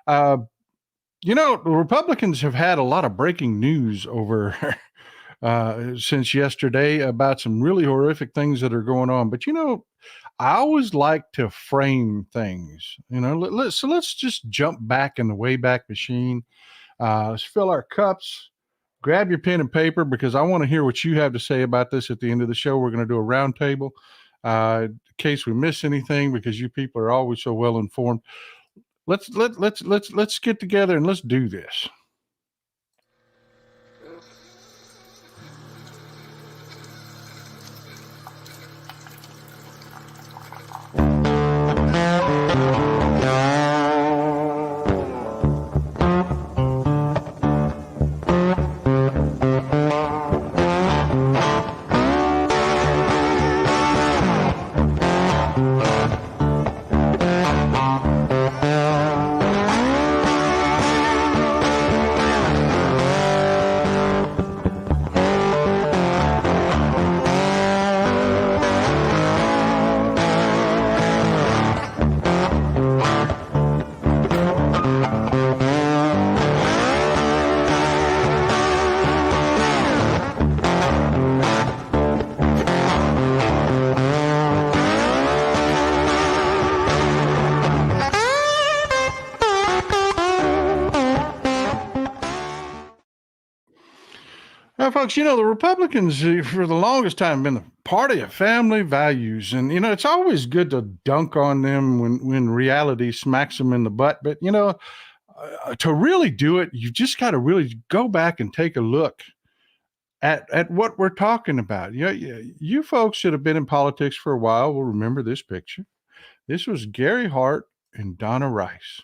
Uh, the Republicans have had a lot of breaking news over since yesterday about some really horrific things that are going on. But, I always like to frame things, so let's just jump back in the Wayback Machine. Let's fill our cups, grab your pen and paper, because I want to hear what you have to say about this at the end of the show. We're going to do a roundtable in case we miss anything, because you people are always so well informed. Let's get together and let's do this. Folks, the Republicans for the longest time have been the party of family values. And, it's always good to dunk on them when reality smacks them in the butt. But, to really do it, you just got to really go back and take a look at what we're talking about. You folks that have been in politics for a while will remember this picture. This was Gary Hart and Donna Rice.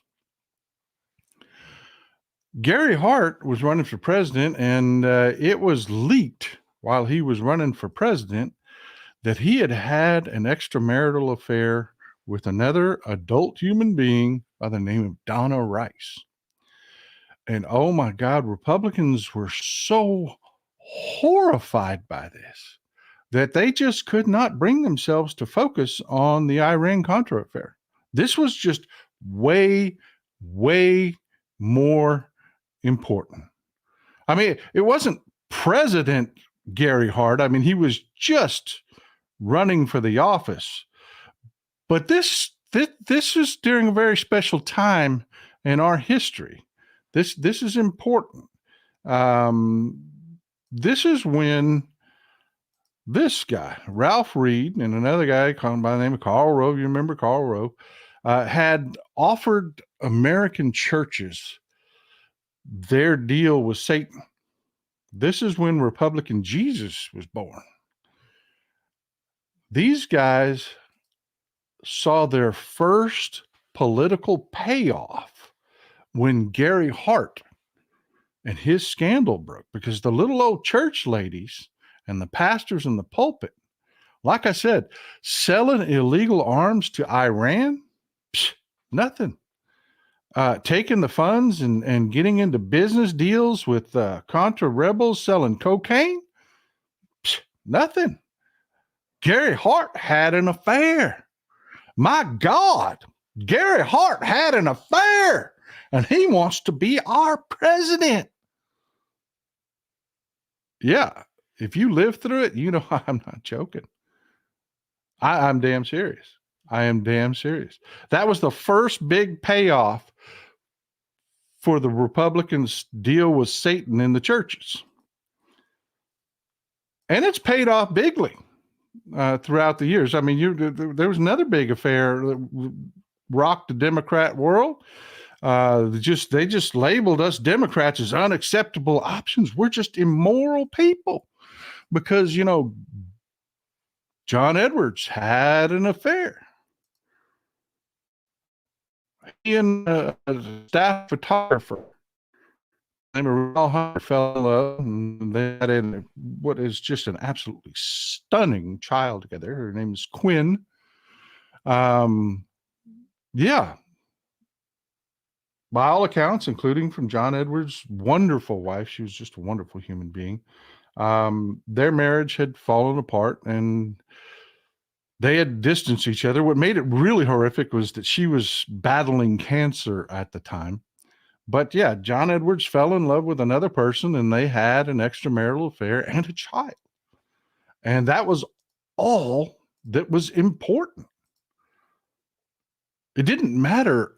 Gary Hart was running for president, and it was leaked while he was running for president that he had had an extramarital affair with another adult human being by the name of Donna Rice. And oh my God, Republicans were so horrified by this that they just could not bring themselves to focus on the Iran-Contra affair. This was just way, way more important. I mean, it wasn't President Gary Hart. I mean, he was just running for the office. But this is during a very special time in our history. This is important. This is when this guy, Ralph Reed, and another guy called by the name of Carl Rove, you remember Carl Rove, had offered American churches their deal with Satan. This is when Republican Jesus was born. These guys saw their first political payoff when Gary Hart and his scandal broke, because the little old church ladies and the pastors in the pulpit, like I said, selling illegal arms to Iran, nothing. Taking the funds and getting into business deals with Contra rebels selling cocaine, nothing. Gary Hart had an affair. My God, Gary Hart had an affair, and he wants to be our president. Yeah, if you live through it, I'm not joking. I'm damn serious. I am damn serious. That was the first big payoff for the Republicans' deal with Satan in the churches. And it's paid off bigly throughout the years. I mean, there was another big affair that rocked the Democrat world. They just labeled us Democrats as unacceptable options. We're just immoral people because, John Edwards had an affair. He and a staff photographer named Raul Hunter fell in love, and they had what is just an absolutely stunning child together. Her name is Quinn. Yeah. By all accounts, including from John Edwards' wonderful wife, she was just a wonderful human being. Their marriage had fallen apart, and they had distanced each other. What made it really horrific was that she was battling cancer at the time. But yeah, John Edwards fell in love with another person and they had an extramarital affair and a child. And that was all that was important. It didn't matter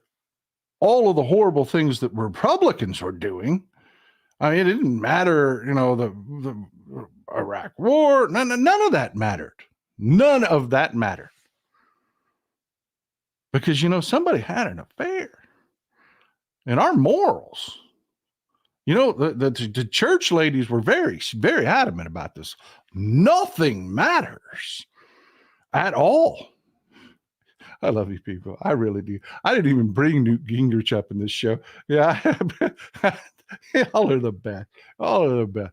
all of the horrible things that Republicans were doing. I mean, it didn't matter, the Iraq war. None of that mattered. None of that mattered. Because, somebody had an affair. And our morals, the church ladies were very, very adamant about this. Nothing matters at all. I love you people. I really do. I didn't even bring Newt Gingrich up in this show. Yeah. Y'all are the best. All are the best.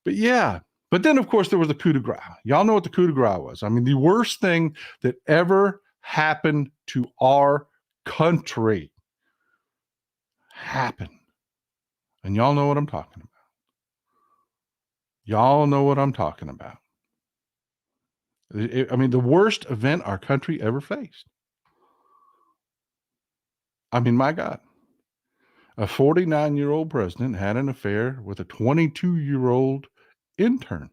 But yeah. But then, of course, there was the coup de grace. Y'all know what the coup de grace was. I mean, the worst thing that ever happened to our country happened. And y'all know what I'm talking about. Y'all know what I'm talking about. The worst event our country ever faced. I mean, my God. A 49-year-old president had an affair with a 22-year-old intern.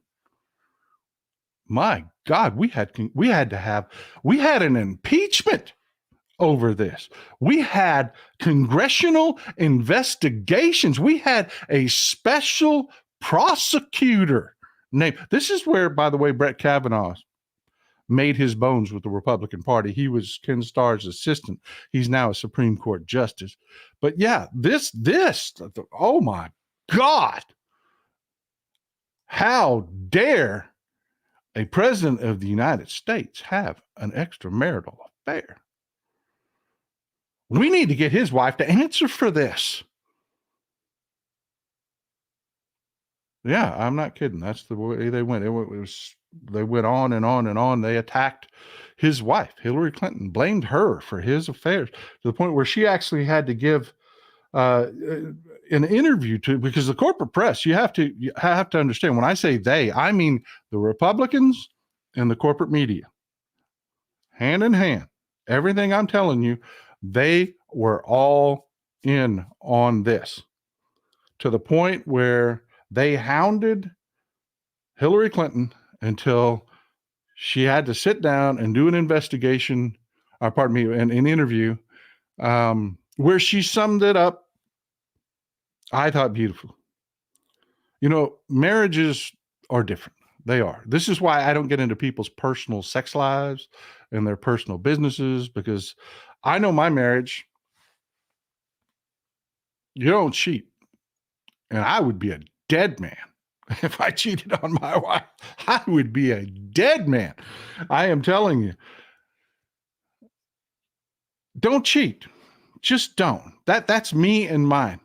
My God, we had an impeachment over this. We had congressional investigations. We had a special prosecutor named. This is where, by the way, Brett Kavanaugh made his bones with the Republican Party. He was Ken Starr's assistant. He's now a Supreme Court justice. But yeah, oh my God. How dare a president of the United States have an extramarital affair? We need to get his wife to answer for this. Yeah, I'm not kidding. That's the way they went. They went on and on and on. They attacked his wife, Hillary Clinton, blamed her for his affairs to the point where she actually had to give an interview because the corporate press, you have to understand, when I say they, I mean the Republicans and the corporate media, hand in hand. Everything I'm telling you, they were all in on this to the point where they hounded Hillary Clinton until she had to sit down and do an investigation, an interview, where she summed it up, I thought, beautiful. Marriages are different. They are. This is why I don't get into people's personal sex lives and their personal businesses, because I know my marriage, you don't cheat. And I would be a dead man if I cheated on my wife. I would be a dead man. I am telling you. Don't cheat. Just don't. That's me and mine.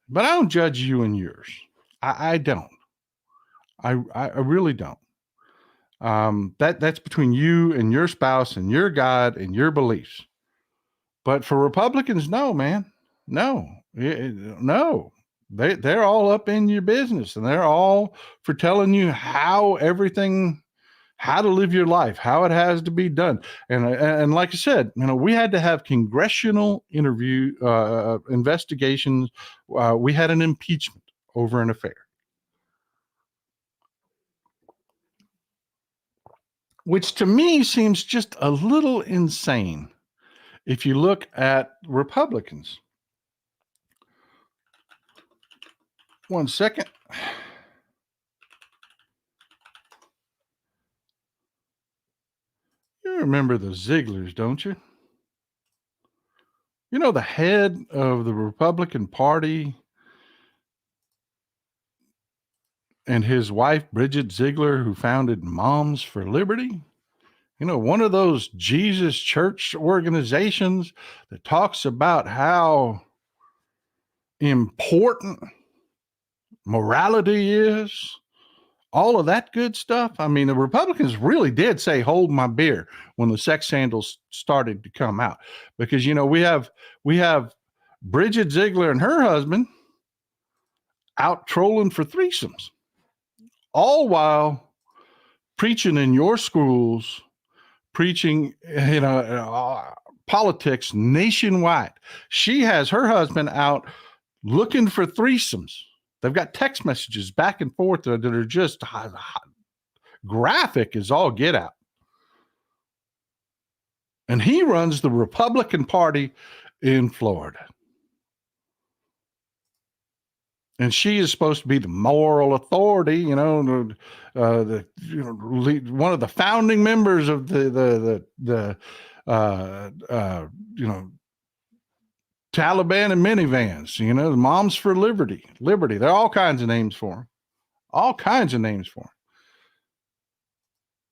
But I don't judge you and yours. I don't. I really don't. That's between you and your spouse and your God and your beliefs. But for Republicans, no, man. No. No. They're all up in your business, and they're all for telling you how to live your life, how it has to be done. And like I said, we had to have congressional investigations. We had an impeachment over an affair, which to me seems just a little insane if you look at Republicans. One second. You remember the Zieglers, don't you? The head of the Republican Party and his wife, Bridget Ziegler, who founded Moms for Liberty. One of those Jesus church organizations that talks about how important morality is, all of that good stuff. I mean, the Republicans really did say, hold my beer, when the sex scandals started to come out, because, we have Bridget Ziegler and her husband out trolling for threesomes, all while preaching in your schools, preaching, politics nationwide. She has her husband out looking for threesomes. They've got text messages back and forth that are just graphic as all get out. And he runs the Republican Party in Florida. And she is supposed to be the moral authority, one of the founding members of the Taliban and minivans, the Moms for Liberty. There are all kinds of names for them.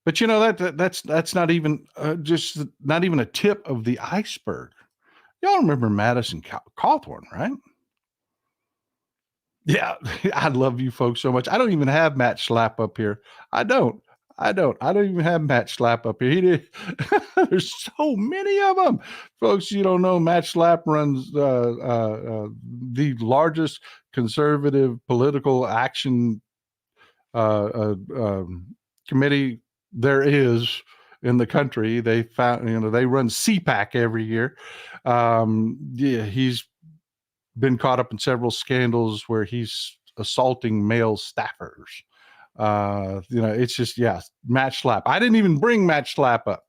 But that's not even not even a tip of the iceberg. Y'all remember Madison Cawthorn, right? Yeah, I love you folks so much. I don't even have Matt Schlapp up here. I don't even have Matt Schlapp up here. There's so many of them. Folks, you don't know, Matt Schlapp runs the largest conservative political action committee there is in the country. They found, they run CPAC every year. He's been caught up in several scandals where he's assaulting male staffers. It's just, Matt Schlapp. I didn't even bring Matt Schlapp up.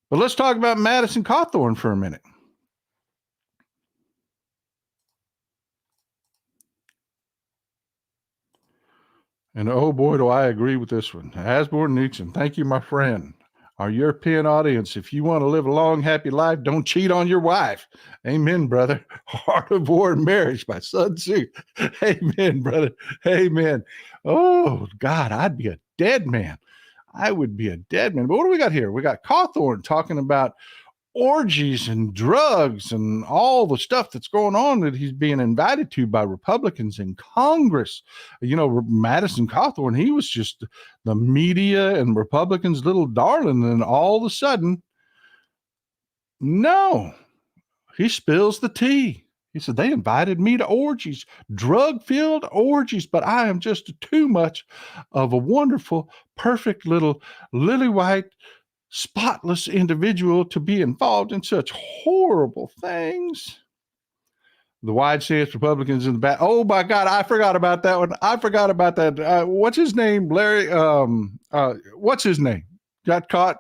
But let's talk about Madison Cawthorn for a minute. And oh boy, do I agree with this one. Asborn Newton, thank you, my friend. Our European audience, if you want to live a long, happy life, don't cheat on your wife. Amen, brother. Art of War and Marriage by Sun Tzu. Amen, brother. Amen. Oh, God, I'd be a dead man. I would be a dead man. But what do we got here? We got Cawthorn talking about orgies and drugs and all the stuff that's going on that he's being invited to by Republicans in Congress. Madison Cawthorn, he was just the media and Republicans' little darling. And all of a sudden, no, he spills the tea. He said, they invited me to orgies, drug-filled orgies, but I am just too much of a wonderful, perfect little lily white, spotless individual to be involved in such horrible things. The wide stance Republicans in the back. Oh my God, I forgot about that one. I forgot about that. What's his name? Larry. What's his name? Got caught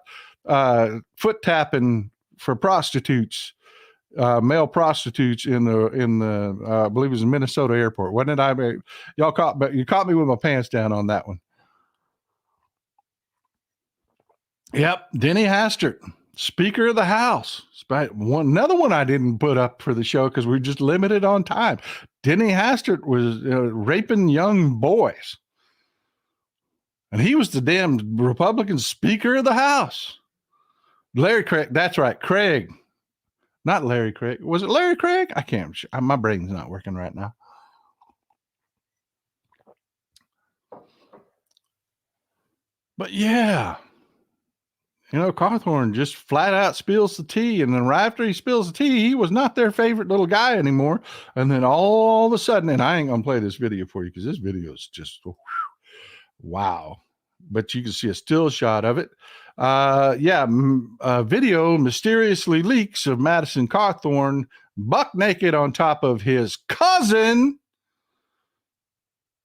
foot tapping for prostitutes, male prostitutes in the I believe it was in Minnesota airport, wasn't it? You caught me with my pants down on that one. Yep, Denny Hastert, Speaker of the House. Another one I didn't put up for the show because we're just limited on time. Denny Hastert was raping young boys. And he was the damn Republican Speaker of the House. Larry Craig, that's right, Craig. Not Larry Craig. Was it Larry Craig? I can't. My brain's not working right now. But yeah. Cawthorn just flat out spills the tea. And then right after he spills the tea, he was not their favorite little guy anymore. And then all of a sudden, and I ain't going to play this video for you because this video is just, wow. But you can see a still shot of it. Video mysteriously leaks of Madison Cawthorn buck naked on top of his cousin,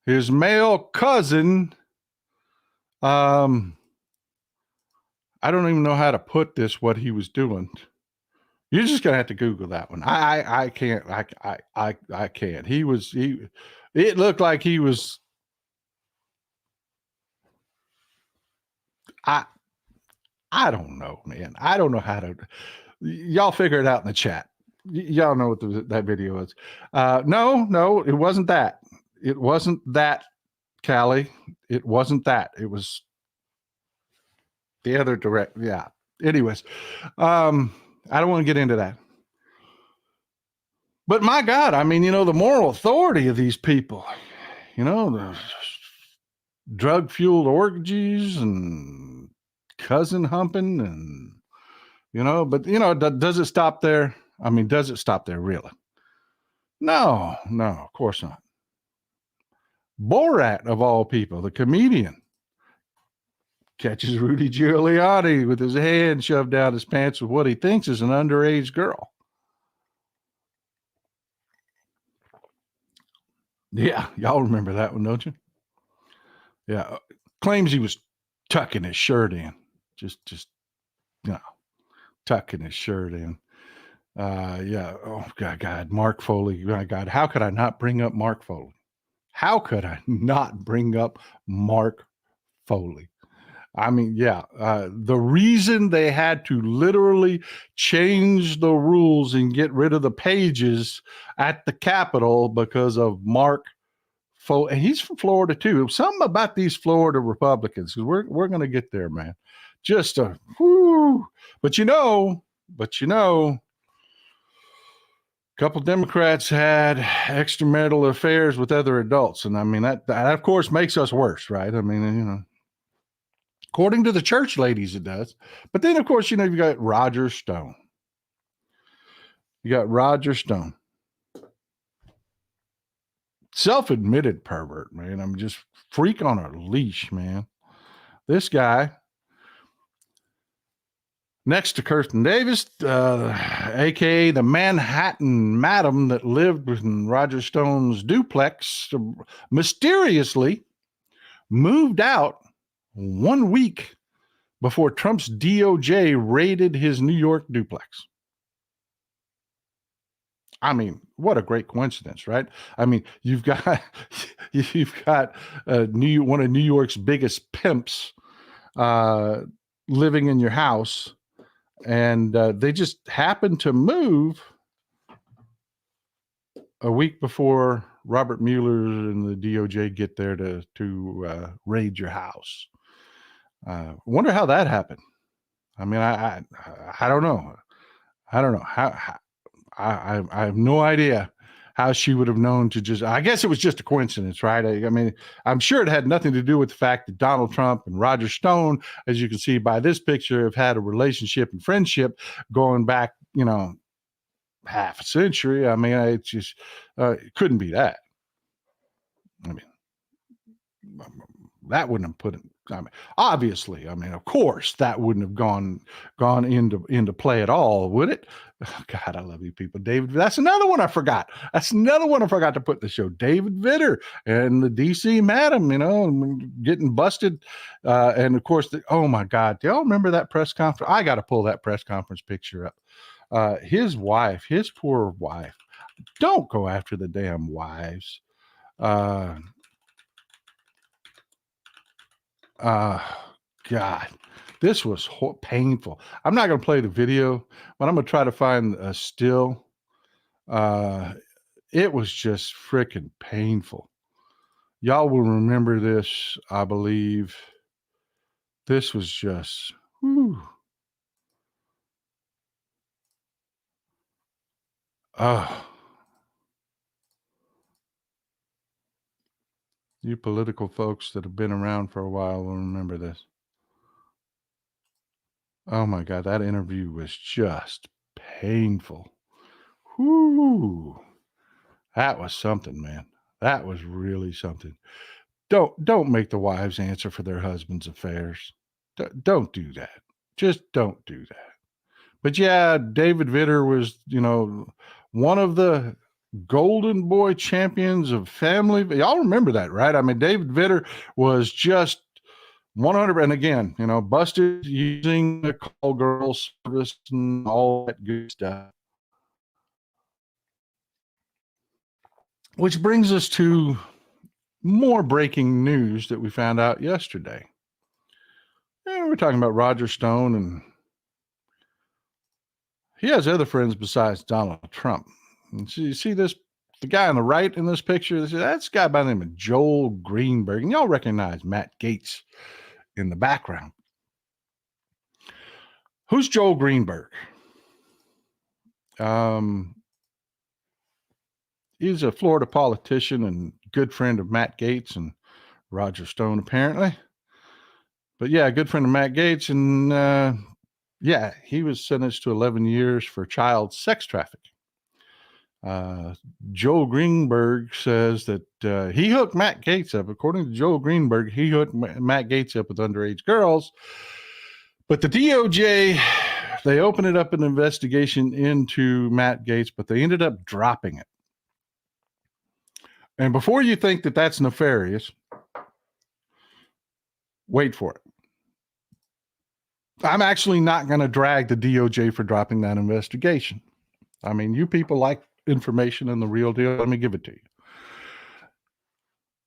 his male cousin. I don't even know how to put this, what he was doing. You're just going to have to Google that one. I can't, I can't. It looked like he was, I don't know, man. I don't know how to, y'all figure it out in the chat. Y'all know what that video is. No, it wasn't that. It wasn't that, Callie. It wasn't that. It was the other direct. Yeah. Anyways, I don't want to get into that. But my God, I mean, the moral authority of these people, the drug-fueled orgies and cousin humping and, but, does it stop there? I mean, does it stop there really? No, of course not. Borat, of all people, the comedian, catches Rudy Giuliani with his hand shoved down his pants with what he thinks is an underage girl. Yeah, y'all remember that one, don't you? Yeah, claims he was tucking his shirt in, just you know, tucking his shirt in. Yeah. Oh God, Mark Foley. My God, how could I not bring up Mark Foley? How could I not bring up Mark Foley? I mean, yeah, the reason they had to literally change the rules and get rid of the pages at the Capitol because of Mark Foley, and he's from Florida too. Something about these Florida Republicans, because we're going to get there, man. Just a whoo. But but a couple Democrats had extramarital affairs with other adults, and I mean that of course makes us worse, right? I mean, according to the church ladies, it does. But then, of course, you've got Roger Stone. You got Roger Stone. Self-admitted pervert, man. I'm just freak on a leash, man. This guy, next to Kirsten Davis, a.k.a. the Manhattan madam that lived in Roger Stone's duplex, mysteriously moved out 1 week before Trump's DOJ raided his New York duplex. I mean, what a great coincidence, right? I mean, you've got one of New York's biggest pimps living in your house, and they just happened to move a week before Robert Mueller and the DOJ get there to raid your house. Wonder how that happened. I mean, I don't know. I don't know how I have no idea how she would have known to just, I guess it was just a coincidence, right? I mean, I'm sure it had nothing to do with the fact that Donald Trump and Roger Stone, as you can see by this picture, have had a relationship and friendship going back, half a century. I mean, it just, it couldn't be that. I mean, that wouldn't have put it. I mean, obviously, of course, that wouldn't have gone into play at all, would it? Oh, God, I love you people. David, that's another one I forgot. That's another one I forgot to put in the show. David Vitter and the DC madam, getting busted. And of course, oh my God, do y'all remember that press conference? I got to pull that press conference picture up. His wife, his poor wife. Don't go after the damn wives. God, this was painful. I'm not going to play the video, but I'm going to try to find a still. It was just freaking painful. Y'all will remember this, I believe. This was just, whew. You political folks that have been around for a while will remember this. Oh my God, that interview was just painful. Whoo. That was something, man. That was really something. Don't make the wives answer for their husbands' affairs. Don't do that. Just don't do that. But yeah, David Vitter was, one of the golden boy champions of family. Y'all remember that, right? I mean, David Vitter was just 100. And again, busted using the call girl service and all that good stuff. Which brings us to more breaking news that we found out yesterday. We're talking about Roger Stone, and he has other friends besides Donald Trump. And so you see this, the guy on the right in this picture, that's a guy by the name of Joel Greenberg. And y'all recognize Matt Gaetz in the background. Who's Joel Greenberg? He's a Florida politician and good friend of Matt Gaetz and Roger Stone, apparently. But yeah, good friend of Matt Gaetz. And he was sentenced to 11 years for child sex trafficking. Joel Greenberg says that he hooked Matt Gaetz up. According to Joel Greenberg, he hooked Matt Gaetz up with underage girls. But the DOJ, they opened it up an investigation into Matt Gaetz, but they ended up dropping it. And before you think that that's nefarious, wait for it. I'm actually not going to drag the DOJ for dropping that investigation. I mean, you people like information and the real deal. Let me give it to you.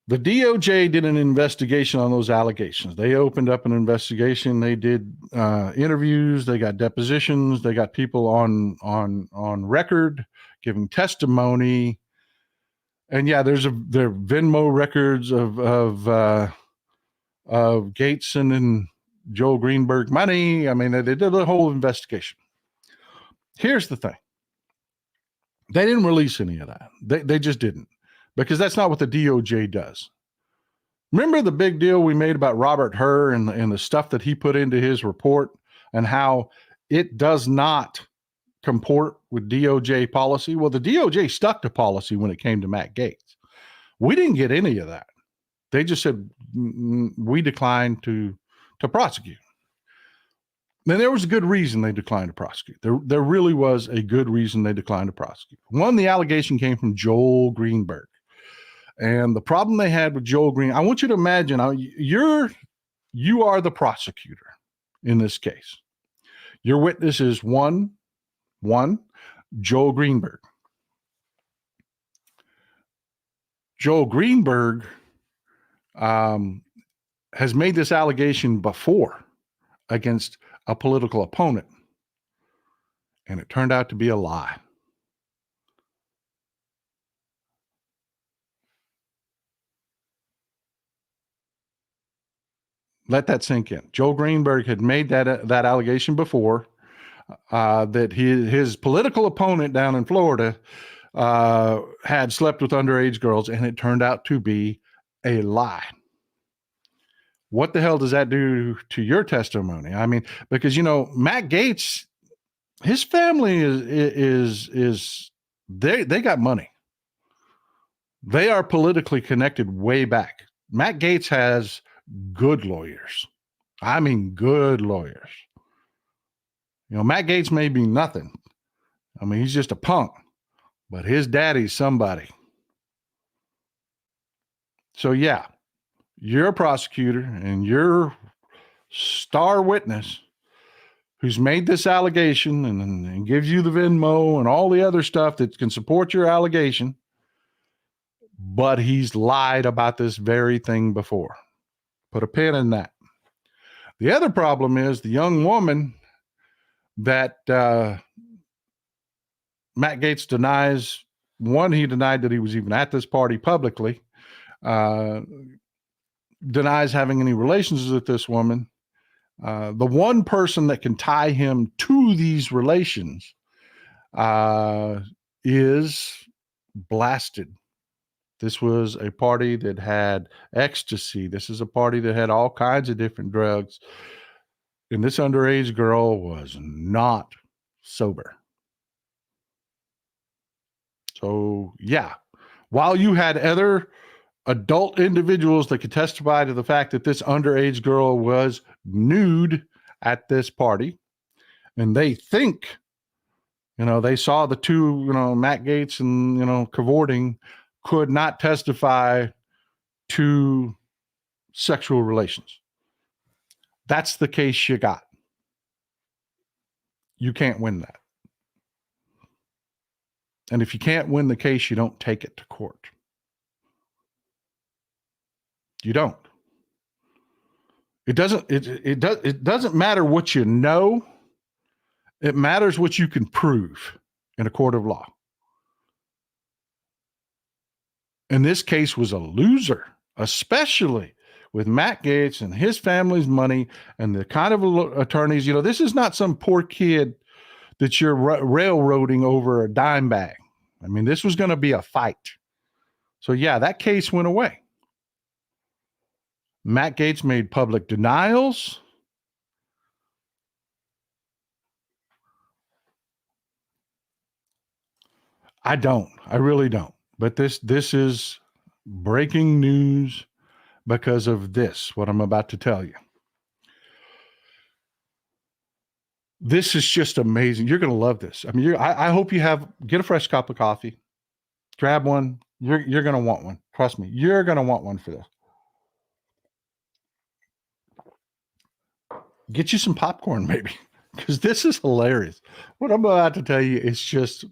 The DOJ did an investigation on those allegations. They opened up an investigation. They did interviews. They got depositions. They got people on record giving testimony. And yeah, there are Venmo records of Gaetz and Joel Greenberg money. I mean, they did a whole investigation. Here's the thing. They didn't release any of that. They just didn't, because that's not what the DOJ does. Remember the big deal we made about Robert Hur and the stuff that he put into his report and how it does not comport with DOJ policy? Well, the DOJ stuck to policy when it came to Matt Gaetz. We didn't get any of that. They just said we declined to prosecute. And there was a good reason they declined to prosecute. There really was a good reason they declined to prosecute. One, the allegation came from Joel Greenberg. And the problem they had with Joel Green, I want you to imagine, you are the prosecutor in this case. Your witness is one, Joel Greenberg. Joel Greenberg has made this allegation before against a political opponent, and it turned out to be a lie. Let that sink in. Joel Greenberg had made that allegation before, that his political opponent down in Florida had slept with underage girls, and it turned out to be a lie. What the hell does that do to your testimony? I mean, because, Matt Gaetz, his family is they got money. They are politically connected way back. Matt Gaetz has good lawyers. I mean, good lawyers. Matt Gaetz may be nothing. I mean, he's just a punk, but his daddy's somebody. So yeah, you're a prosecutor and your star witness who's made this allegation and gives you the Venmo and all the other stuff that can support your allegation, but he's lied about this very thing before. Put a pin in that. The other problem is the young woman that Matt Gaetz denies. One, he denied that he was even at this party publicly. Denies having any relations with this woman. The one person that can tie him to these relations is blasted. This was a party that had ecstasy. This is a party that had all kinds of different drugs. And this underage girl was not sober. So, yeah, while you had other adult individuals that could testify to the fact that this underage girl was nude at this party, and they think, they saw the two, Matt Gaetz and, cavorting, could not testify to sexual relations. That's the case you got. You can't win that. And if you can't win the case, you don't take it to court. You don't. It doesn't matter what you know. It matters what you can prove in a court of law. And this case was a loser, especially with Matt Gaetz and his family's money and the kind of attorneys. This is not some poor kid that you're railroading over a dime bag. I mean, this was going to be a fight. So yeah, that case went away. Matt Gaetz made public denials. I really don't. But this is breaking news because of this, what I'm about to tell you. This is just amazing. You're going to love this. I mean, I hope you get a fresh cup of coffee, grab one, You're going to want one. Trust me. You're going to want one for this. Get you some popcorn, maybe, because this is hilarious. What I'm about to tell you is just,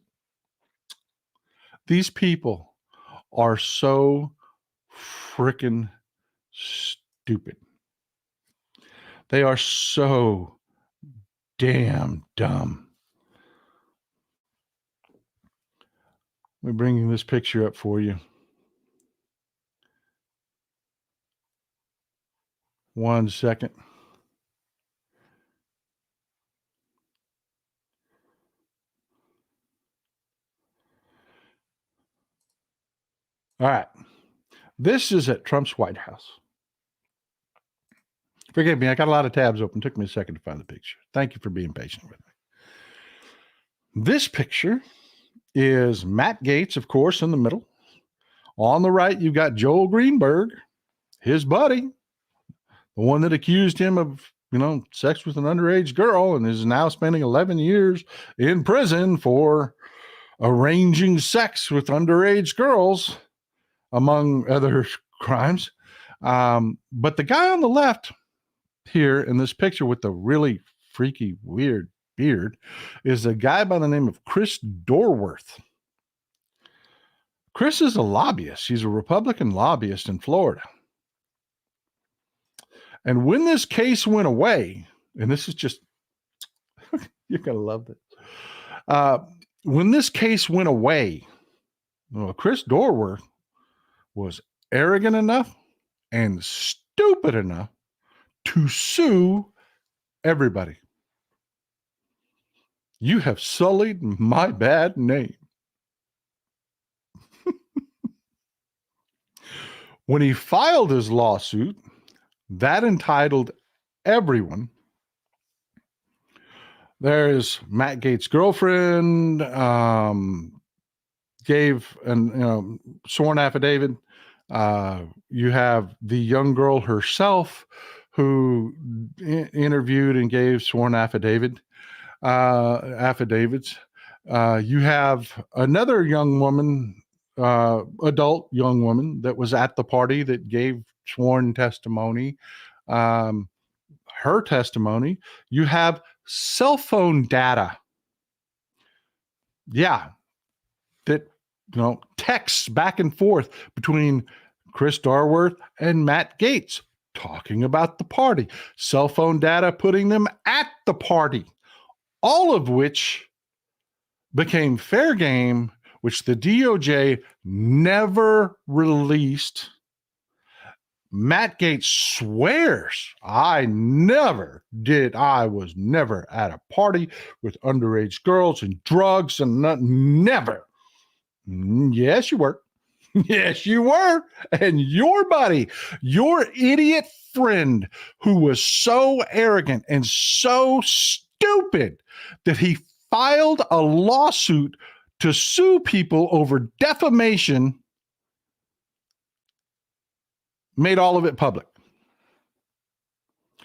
these people are so freaking stupid. They are so damn dumb. We're bringing this picture up for you. 1 second. All right. This is at Trump's White House. Forgive me, I got a lot of tabs open. It took me a second to find the picture. Thank you for being patient with me. This picture is Matt Gaetz, of course, in the middle. On the right, you've got Joel Greenberg, his buddy, the one that accused him of, sex with an underage girl and is now spending 11 years in prison for arranging sex with underage girls, among other crimes. But the guy on the left here in this picture with the really freaky, weird beard is a guy by the name of Chris Dorworth. Chris is a lobbyist. He's a Republican lobbyist in Florida. And when this case went away, and this is just, you're going to love this. When this case went away, Chris Dorworth was arrogant enough and stupid enough to sue everybody. You have sullied my bad name. When he filed his lawsuit, that entitled everyone. There's Matt Gaetz' girlfriend, gave an sworn affidavit. You have the young girl herself who interviewed and gave sworn affidavits. You have another young woman, adult young woman that was at the party that gave sworn testimony. Her testimony. You have cell phone data. Yeah. That, texts back and forth between Chris Dorworth and Matt Gaetz talking about the party. Cell phone data putting them at the party. All of which became fair game, which the DOJ never released. Matt Gaetz swears, I was never at a party with underage girls and drugs and nothing. Never. Yes, you were. Yes, you were. And your buddy, your idiot friend who was so arrogant and so stupid that he filed a lawsuit to sue people over defamation, made all of it public.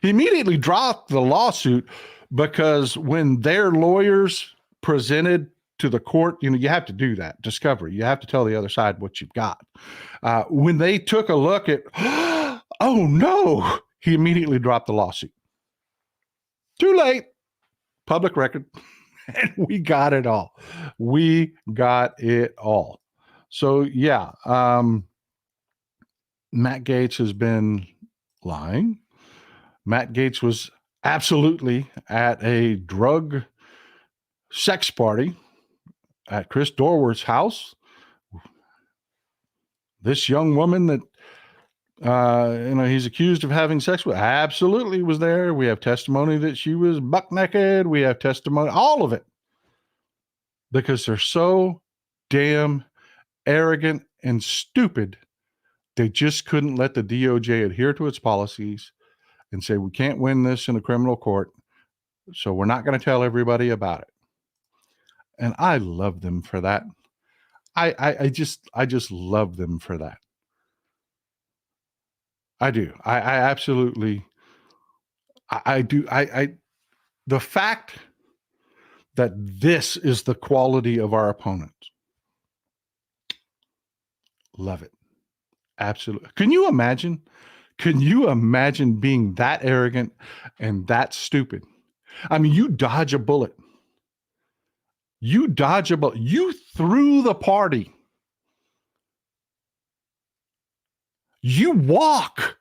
He immediately dropped the lawsuit because when their lawyers presented to the court, you have to do that discovery. You have to tell the other side what you've got. When they took a look at, oh no, he immediately dropped the lawsuit. Too late. Public record. And we got it all. We got it all. So yeah, Matt Gaetz has been lying. Matt Gaetz was absolutely at a drug sex party at Chris Dorworth's house. This young woman that he's accused of having sex with absolutely was there. We have testimony that she was buck naked. We have testimony, all of it, because they're so damn arrogant and stupid. They just couldn't let the DOJ adhere to its policies and say, we can't win this in a criminal court, so we're not going to tell everybody about it. And I love them for that. I just love them for that. I do. I absolutely, I do. The fact that this is the quality of our opponents, Love it. Absolutely. Can you imagine? Can you imagine being that arrogant and that stupid? I mean, you dodge a bullet. You dodge a bullet. You threw the party. You walk.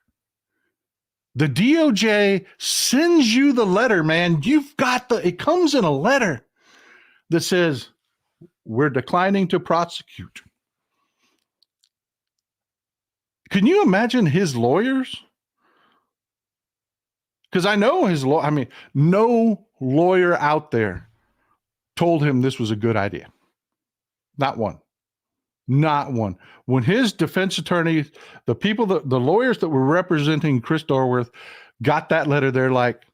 The DOJ sends you the letter, man. It comes in a letter that says, we're declining to prosecute. Can you imagine his lawyers? Because I know no lawyer out there told him this was a good idea. Not one. Not one. When his defense attorney, the lawyers that were representing Chris Dorworth got that letter, they're like,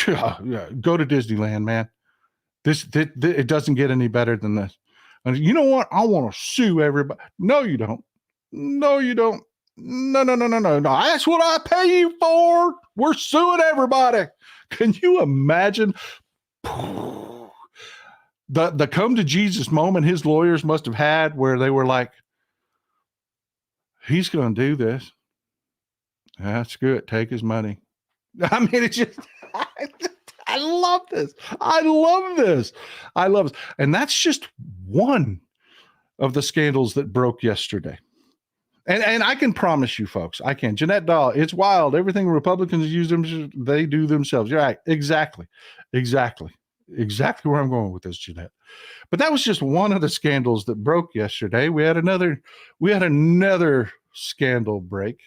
yeah, go to Disneyland, man. It doesn't get any better than this. And you know what? I want to sue everybody. No, you don't. No, you don't. No. That's what I pay you for. We're suing everybody. Can you imagine the come to Jesus moment his lawyers must have had, where they were like, he's going to do this. That's good. Take his money. I mean, it's just, I love this. I love this. And that's just one of the scandals that broke yesterday. And I can promise you, folks, I can. Jeanette Dahl, it's wild. Everything Republicans use them, they do themselves. You're right. Exactly where I'm going with this, Jeanette. But that was just one of the scandals that broke yesterday. We had another scandal break.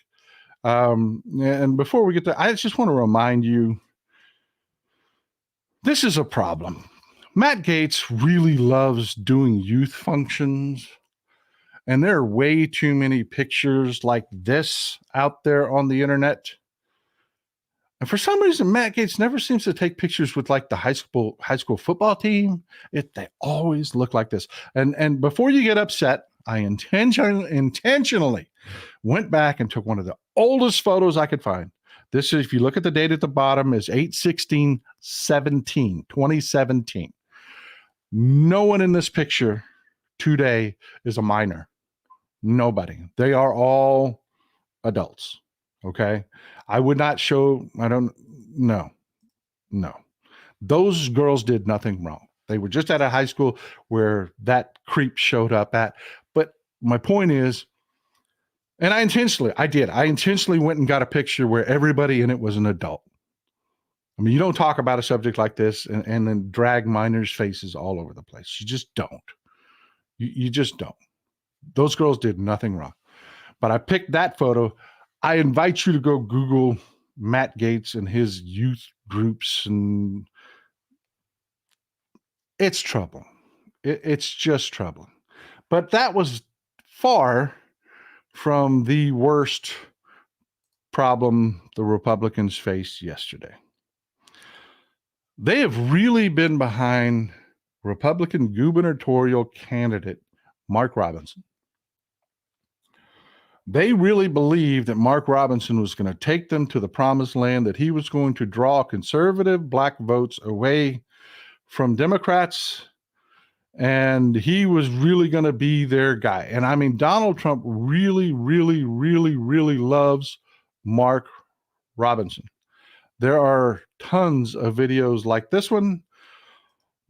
And before we get to, I just want to remind you, this is a problem. Matt Gaetz really loves doing youth functions. And there are way too many pictures like this out there on the internet. And for some reason, Matt Gaetz never seems to take pictures with like the high school football team. They always look like this. And before you get upset, I intentionally went back and took one of the oldest photos I could find. This is, if you look at the date at the bottom, is 2017. No one in this picture today is a minor. Nobody. They are all adults. Okay. I would not show, no. Those girls did nothing wrong. They were just at a high school where that creep showed up at. But my point is, and I intentionally went and got a picture where everybody in it was an adult. I mean, you don't talk about a subject like this and then drag minors' faces all over the place. You just don't. You just don't. Those girls did nothing wrong. But I picked that photo. I invite you to go Google Matt Gaetz and his youth groups, and it's trouble. It's just trouble. But that was far from the worst problem the Republicans faced yesterday. They have really been behind Republican gubernatorial candidate Mark Robinson. They really believed that Mark Robinson was going to take them to the promised land, that he was going to draw conservative black votes away from Democrats, and he was really going to be their guy. And I mean, Donald Trump really, really, really, really loves Mark Robinson. There are tons of videos like this one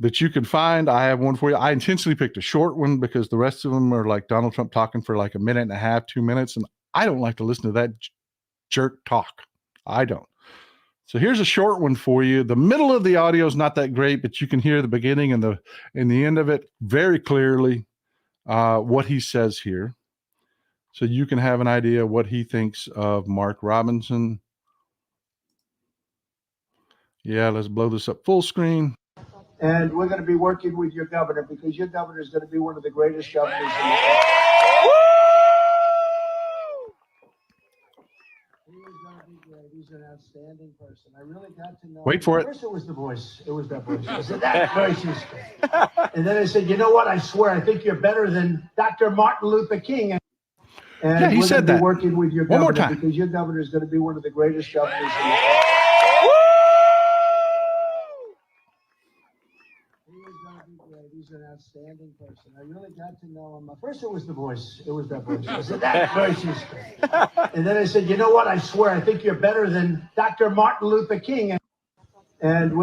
that you can find. I have one for you. I intentionally picked a short one because the rest of them are like Donald Trump talking for like a minute and a half, 2 minutes. And I don't like to listen to that jerk talk. I don't. So here's a short one for you. The middle of the audio is not that great, but you can hear the beginning and the end of it very clearly, what he says here. So you can have an idea what he thinks of Mark Robinson. Yeah, let's blow this up full screen. And we're going to be working with your governor because your governor is going to be one of the greatest governors in the country. He is going to be great. He's an outstanding person. I really got to know. Wait for it. First, it was the voice. It was that voice. I said, that voice is great. And then I said, you know what? I swear, I think you're better than Dr. Martin Luther King. And yeah, he said that. Working with your one governor more time because your governor is going to be one of the greatest governors in the country. an outstanding person. I really got to know him. First, it was the voice. It was that voice. I said, that voice is great. And then I said, you know what? I swear, I think you're better than Dr. Martin Luther King. And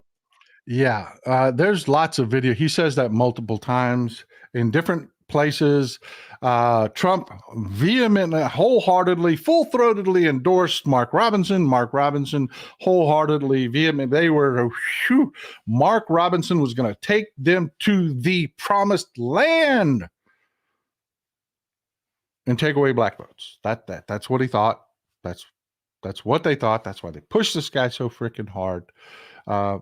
Yeah, there's lots of video. He says that multiple times in different places. Trump vehemently, wholeheartedly, full-throatedly endorsed Mark Robinson. Mark Robinson wholeheartedly, vehemently. They were, whew, Mark Robinson was going to take them to the promised land and take away black votes. That's what he thought. That's what they thought. That's why they pushed this guy so freaking hard.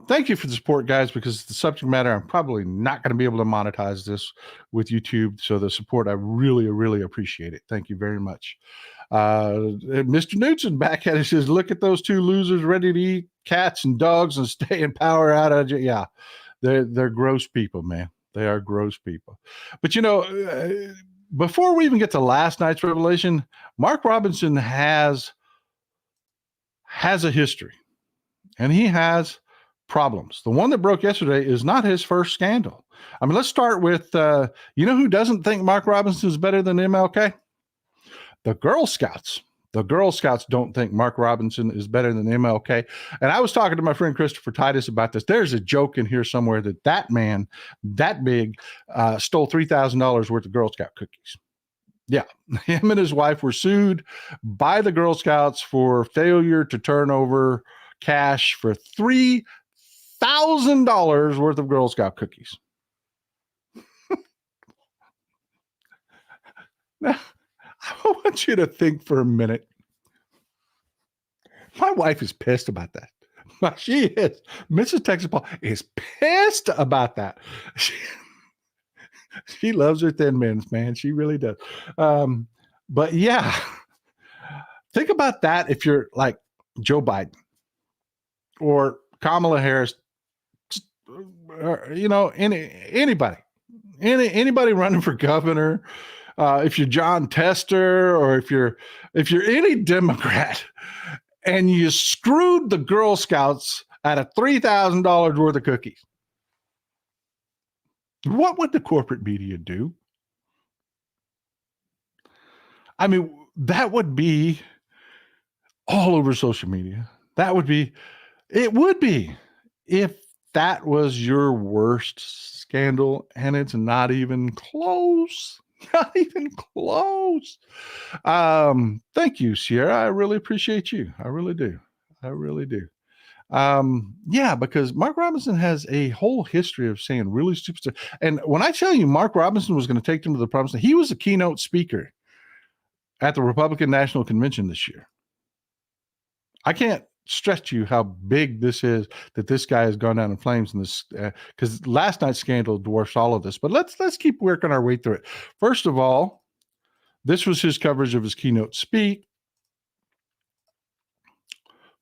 Thank you for the support, guys, because the subject matter, I'm probably not going to be able to monetize this with YouTube. So the support, I really, really appreciate it. Thank you very much. Mr. Newton back at it says, look at those two losers ready to eat cats and dogs and stay in power out of it. Yeah, they're gross people, man. They are gross people. But, you know, before we even get to last night's revelation, Mark Robinson has a history, and he has problems. The one that broke yesterday is not his first scandal. I mean, let's start with, you know who doesn't think Mark Robinson is better than MLK? The Girl Scouts. The Girl Scouts don't think Mark Robinson is better than MLK. And I was talking to my friend Christopher Titus about this. There's a joke in here somewhere that man, that big, stole $3,000 worth of Girl Scout cookies. Yeah, him and his wife were sued by the Girl Scouts for failure to turn over cash for $3,000 worth of Girl Scout cookies. Now, I want you to think for a minute. My wife is pissed about that. She is. Mrs. Texas Paul is pissed about that. She loves her Thin Mints, man. She really does. But yeah, think about that if you're like Joe Biden or Kamala Harris, or, you know, anybody running for governor. If you're John Tester, or if you're any Democrat, and you screwed the Girl Scouts out of $3,000 worth of cookies, what would the corporate media do? I mean, that would be all over social media. It would be if that was your worst scandal, and it's not even close. Not even close. Thank you, Sierra. I really appreciate you. I really do. Yeah, because Mark Robinson has a whole history of saying really stupid stuff. And when I tell you Mark Robinson was going to take them to the promised land, he was a keynote speaker at the Republican National Convention this year. I can't stress to you how big this is, that this guy has gone down in flames in this, because last night's scandal dwarfs all of this. But let's keep working our way through it. First of all, this was his coverage of his keynote speak.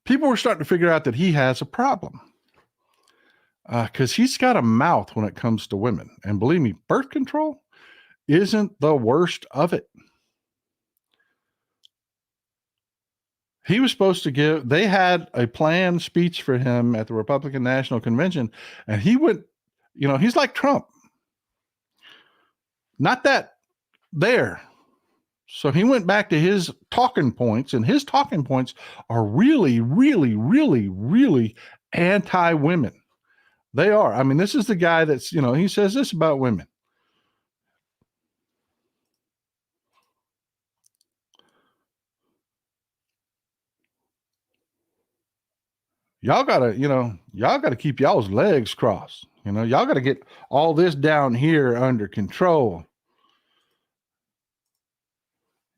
People were starting to figure out that he has a problem, because he's got a mouth when it comes to women. And believe me, birth control isn't the worst of it. He was supposed to they had a planned speech for him at the Republican National Convention, and he went, you know, he's like Trump. Not that there. So he went back to his talking points, and his talking points are really, really, really, really anti-women. They are. I mean, this is the guy that's, you know, he says this about women. Y'all gotta keep y'all's legs crossed. You know, y'all gotta get all this down here under control.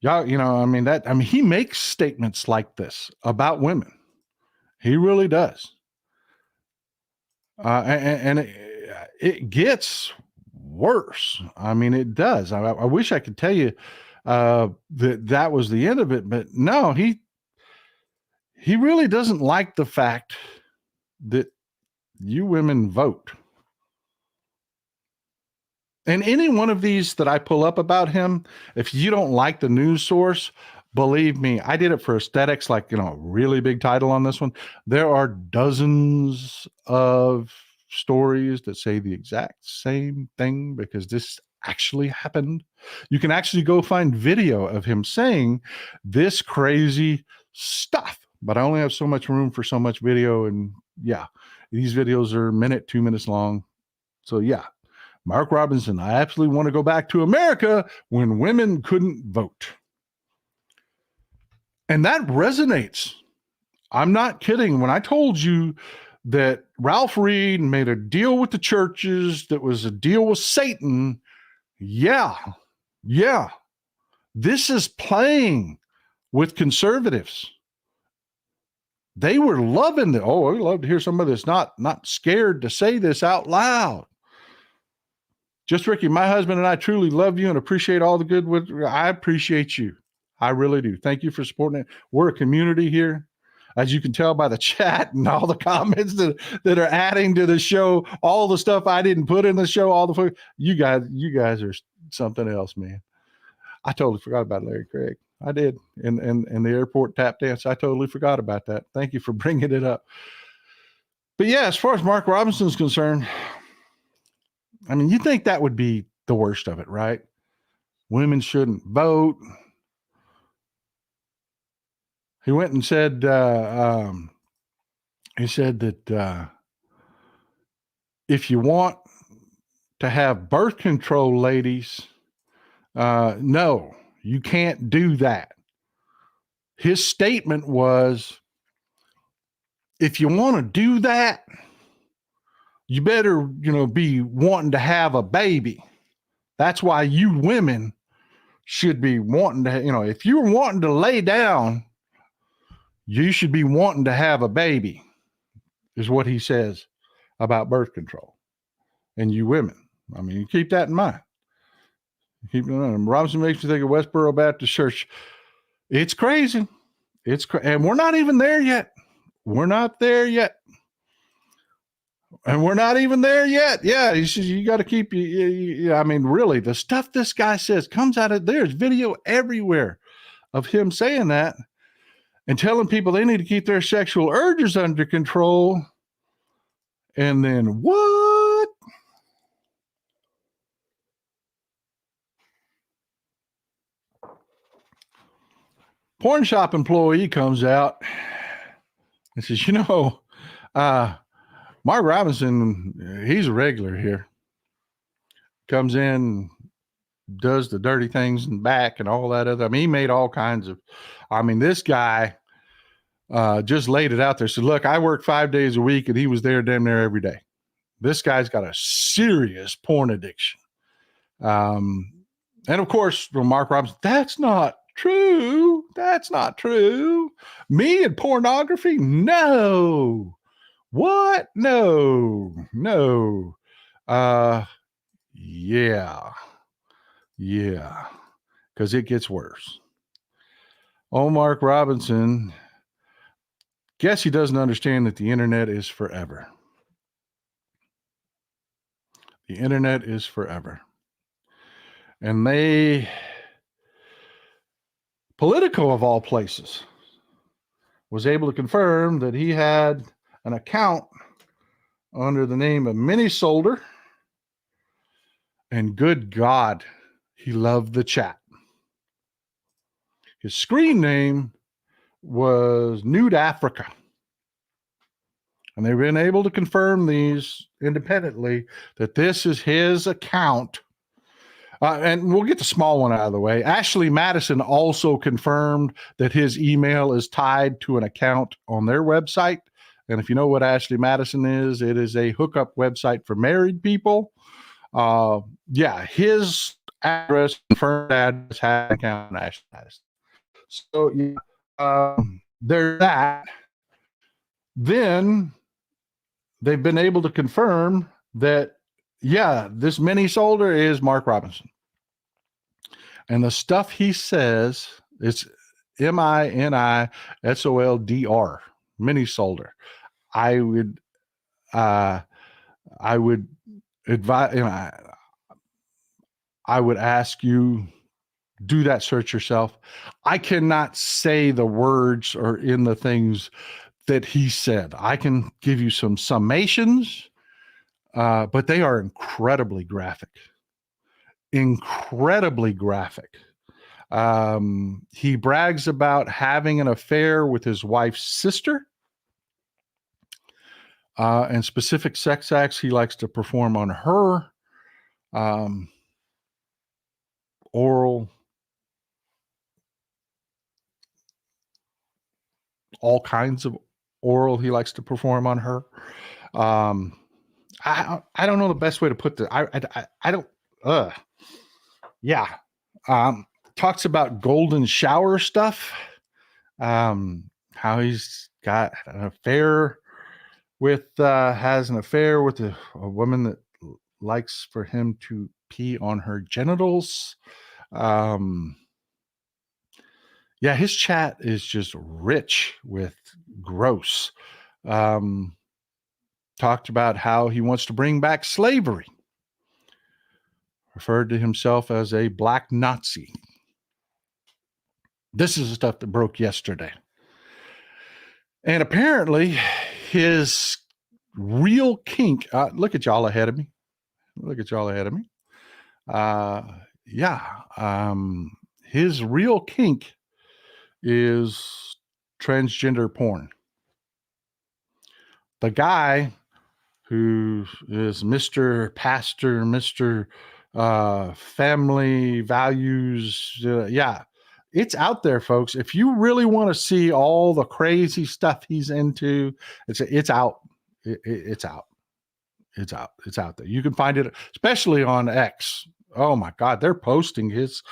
Y'all, you know, he makes statements like this about women. He really does. And it gets worse. I mean, it does. I wish I could tell you that was the end of it, but no, he really doesn't like the fact that you women vote. And any one of these that I pull up about him, if you don't like the news source, believe me, I did it for aesthetics, like, you know, a really big title on this one. There are dozens of stories that say the exact same thing because this actually happened. You can actually go find video of him saying this crazy stuff, but I only have so much room for so much video. And yeah, these videos are a minute, 2 minutes long. So yeah, Mark Robinson, I absolutely want to go back to America when women couldn't vote. And that resonates. I'm not kidding. When I told you that Ralph Reed made a deal with the churches that was a deal with Satan, yeah, this is playing with conservatives. They were loving it. Oh, I love to hear somebody that's not scared to say this out loud. Just Ricky, my husband and I truly love you and appreciate all the good. I appreciate you. I really do. Thank you for supporting it. We're a community here. As you can tell by the chat and all the comments that are adding to the show, all the stuff I didn't put in the show, all the you guys are something else, man. I totally forgot about Larry Craig. I did. And the airport tap dance. I totally forgot about that. Thank you for bringing it up. But yeah, as far as Mark Robinson's concerned, I mean, you think that would be the worst of it, right? Women shouldn't vote. He went and said, he said that if you want to have birth control, ladies, no, you can't do that. His statement was, if you want to do that, you better, be wanting to have a baby. That's why you women should be wanting to, if you're wanting to lay down, you should be wanting to have a baby, is what he says about birth control. And you women, I mean, you keep that in mind. Robinson makes me think of Westboro Baptist Church. It's crazy. And we're not even there yet. We're not there yet. And we're not even there yet. Yeah, he says you got to keep I mean, really, the stuff this guy says comes out of there's video everywhere of him saying that and telling people they need to keep their sexual urges under control. And then what? Porn shop employee comes out and says, Mark Robinson, he's a regular here. Comes in, does the dirty things in the back and all that other. I mean, he made all kinds of, this guy just laid it out there. So look, I work 5 days a week and he was there damn near every day. This guy's got a serious porn addiction. And of course, from Mark Robinson, that's not true. That's not true. Me and pornography? No. What? No. Yeah. Because it gets worse. Oh, Mark Robinson, guess he doesn't understand that the internet is forever. The internet is forever. And Politico of all places was able to confirm that he had an account under the name of Minnie Solder. And good God, he loved the chat. His screen name was Nude Africa. And they've been able to confirm these independently that this is his account. And we'll get the small one out of the way. Ashley Madison also confirmed that his email is tied to an account on their website. And if you know what Ashley Madison is, it is a hookup website for married people. His address, confirmed address, had an account on Ashley Madison. So there's that. Then they've been able to confirm that, this Minnie Solder is Mark Robinson. And the stuff he says, it's MINISOLDR, Minnie Solder. I would advise, I would ask you, do that search yourself. I cannot say the words or in the things that he said. I can give you some summations but they are incredibly graphic. Incredibly graphic. He brags about having an affair with his wife's sister, and specific sex acts he likes to perform on her. Oral, all kinds of oral he likes to perform on her. I don't know the best way to put this. I don't. Yeah. Talks about golden shower stuff. How he's got an affair with, has an affair with a woman that likes for him to pee on her genitals. Yeah, his chat is just rich with gross. Talked about how he wants to bring back slavery. Referred to himself as a black Nazi. This is the stuff that broke yesterday. And apparently his real kink, look at y'all ahead of me. His real kink is transgender porn. The guy who is Mr. Pastor, Mr. Family Values. It's out there, folks. If you really want to see all the crazy stuff he's into, it's out. It's out. It's out there. You can find it, especially on X. Oh my God, they're posting his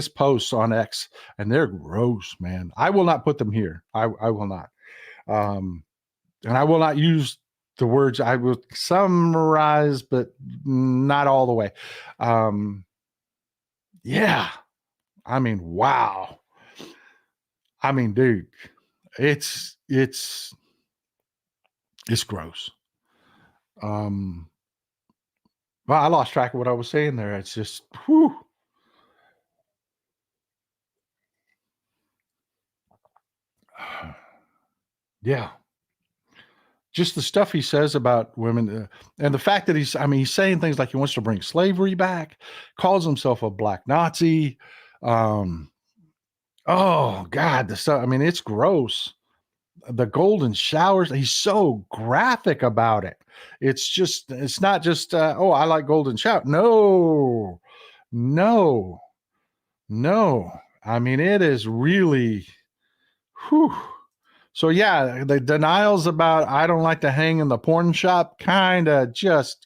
posts on X, and they're gross, man. I will not put them here. I will not. And I will not use the words. I will summarize, but not all the way. Yeah. I mean, wow. I mean, dude, it's gross. Well, I lost track of what I was saying there. It's just, whew. Yeah. Just the stuff he says about women, and the fact that he's saying things like he wants to bring slavery back, calls himself a black Nazi. Oh God, the stuff. I mean, it's gross. The golden showers. He's so graphic about it. It's not just, oh, I like golden shower. No. I mean, it is really, whew. So yeah, the denials about I don't like to hang in the porn shop kind of just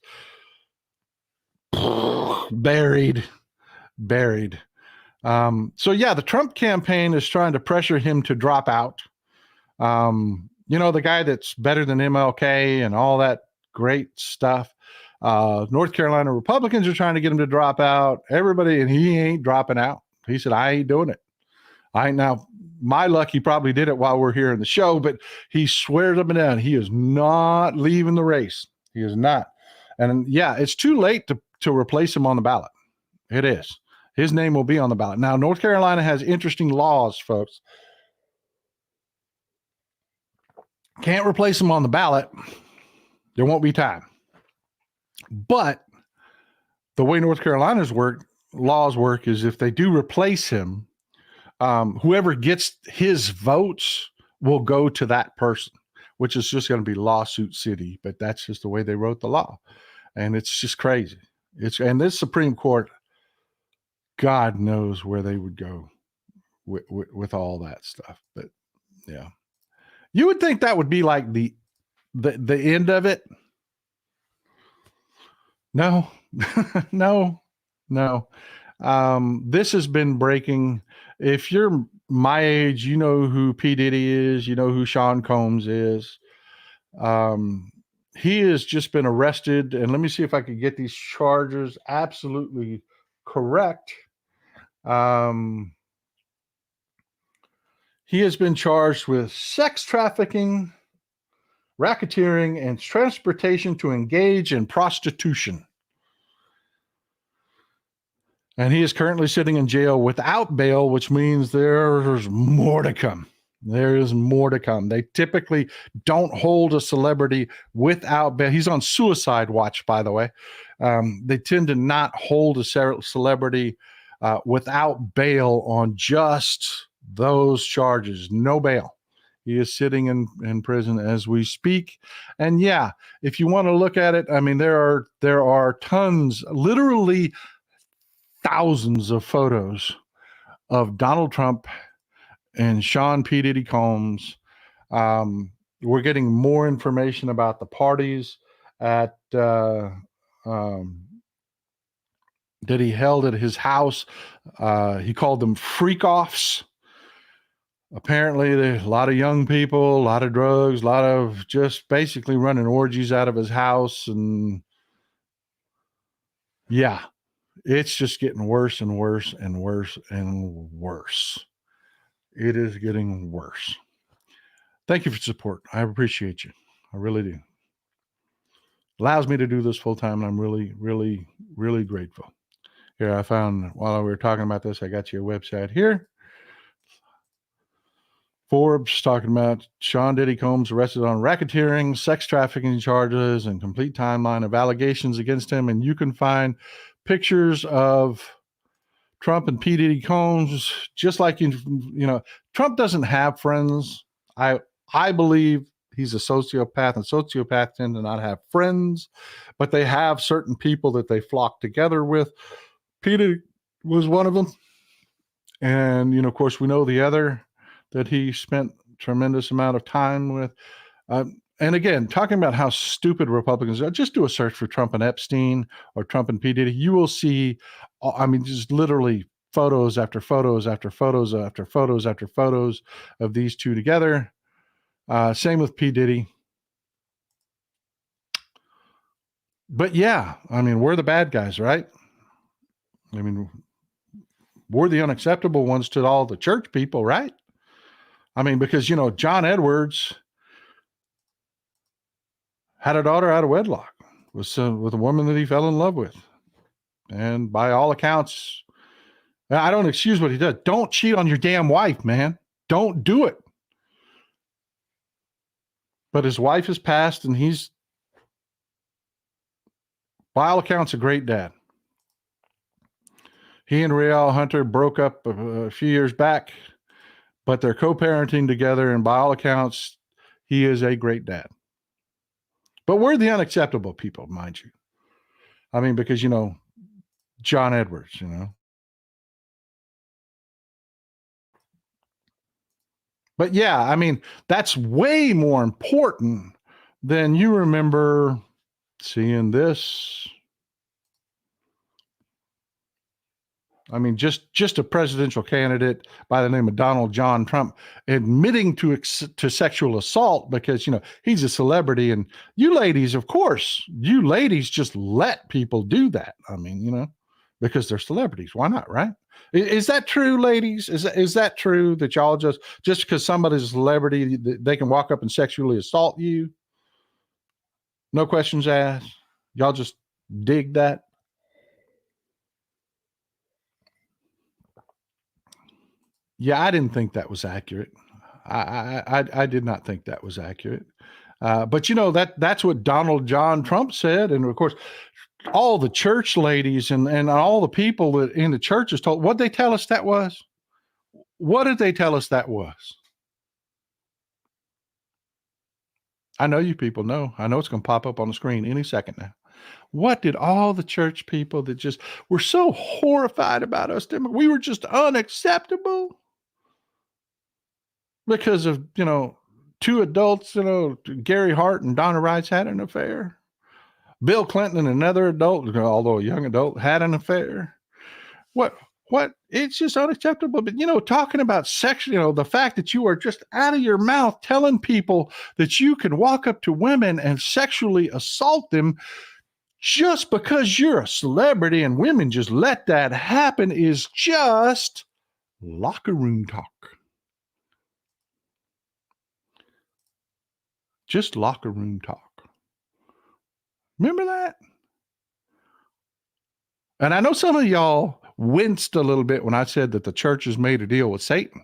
buried. So yeah, the Trump campaign is trying to pressure him to drop out. The guy that's better than MLK and all that great stuff. North Carolina Republicans are trying to get him to drop out. Everybody, and he ain't dropping out. He said, I ain't doing it. Now, my luck, he probably did it while we're here in the show, but he swears up and down he is not leaving the race. He is not. And yeah, it's too late to replace him on the ballot. It is. His name will be on the ballot. Now, North Carolina has interesting laws, folks. Can't replace him on the ballot. There won't be time. But the way North Carolina's laws work is if they do replace him, whoever gets his votes will go to that person, which is just going to be lawsuit city. But that's just the way they wrote the law. And it's just crazy. And this Supreme Court, God knows where they would go with all that stuff. But yeah, you would think that would be like the end of it. No, no. This has been breaking. If you're my age, you know who P. Diddy is, you know who Sean Combs is. He has just been arrested, and let me see if I could get these charges absolutely correct. He has been charged with sex trafficking, racketeering, and transportation to engage in prostitution. And he is currently sitting in jail without bail, which means there's more to come. There is more to come. They typically don't hold a celebrity without bail. He's on suicide watch, by the way. They tend to not hold a celebrity without bail on just those charges. No bail. He is sitting in prison as we speak. And yeah, if you want to look at it, I mean, there are tons, literally thousands of photos of Donald Trump and Sean P. Diddy Combs. We're getting more information about the parties at that he held at his house. He called them freak-offs. Apparently, there's a lot of young people, a lot of drugs, a lot of just basically running orgies out of his house. And yeah, it's just getting worse and worse and worse and worse. It is getting worse. Thank you for support. I appreciate you. I really do. Allows me to do this full time, and I'm really, really, really grateful. Here, I found, while we were talking about this, I got you a website here. Forbes talking about Sean Diddy Combs arrested on racketeering, sex trafficking charges, and complete timeline of allegations against him. And you can find pictures of Trump and P. Diddy Combs, just like, you know, Trump doesn't have friends. I believe he's a sociopath, and sociopaths tend to not have friends, but they have certain people that they flock together with. Peter was one of them. And, you know, of course, we know the other that he spent tremendous amount of time with. And again, talking about how stupid Republicans are, just do a search for Trump and Epstein or Trump and P. Diddy. You will see, I mean, just literally photos after photos after photos after photos after photos of these two together. Same with P. Diddy. But yeah, I mean, we're the bad guys, right? I mean, we're the unacceptable ones to all the church people, right? I mean, because, you know, John Edwards had a daughter out of wedlock with a woman that he fell in love with. And by all accounts, I don't excuse what he did. Don't cheat on your damn wife, man. Don't do it. But his wife has passed, and he's, by all accounts, a great dad. He and Riel Hunter broke up a few years back, but they're co-parenting together, and by all accounts, he is a great dad. But we're the unacceptable people, mind you. I mean, because, you know, John Edwards, you know. But yeah, I mean, that's way more important than you remember seeing this. I mean, just a presidential candidate by the name of Donald John Trump admitting to sexual assault because, you know, he's a celebrity. And you ladies, of course, you ladies just let people do that. I mean, you know, because they're celebrities. Why not, right? Is that true, ladies? Is that true that y'all just because somebody's a celebrity, they can walk up and sexually assault you? No questions asked. Y'all just dig that? Yeah, I didn't think that was accurate. I did not think that was accurate. But you know, that's what Donald John Trump said, and of course, all the church ladies and all the people that in the churches told. What they tell us that was? What did they tell us that was? I know you people know. I know it's going to pop up on the screen any second now. What did all the church people that just were so horrified about us? We were just unacceptable. Because of, you know, two adults, you know, Gary Hart and Donna Rice had an affair. Bill Clinton and another adult, although a young adult, had an affair. What? It's just unacceptable. But, you know, talking about sex, you know, the fact that you are just out of your mouth telling people that you can walk up to women and sexually assault them just because you're a celebrity and women just let that happen is just locker room talk. Just locker room talk. Remember that? And I know some of y'all winced a little bit when I said that the church has made a deal with Satan.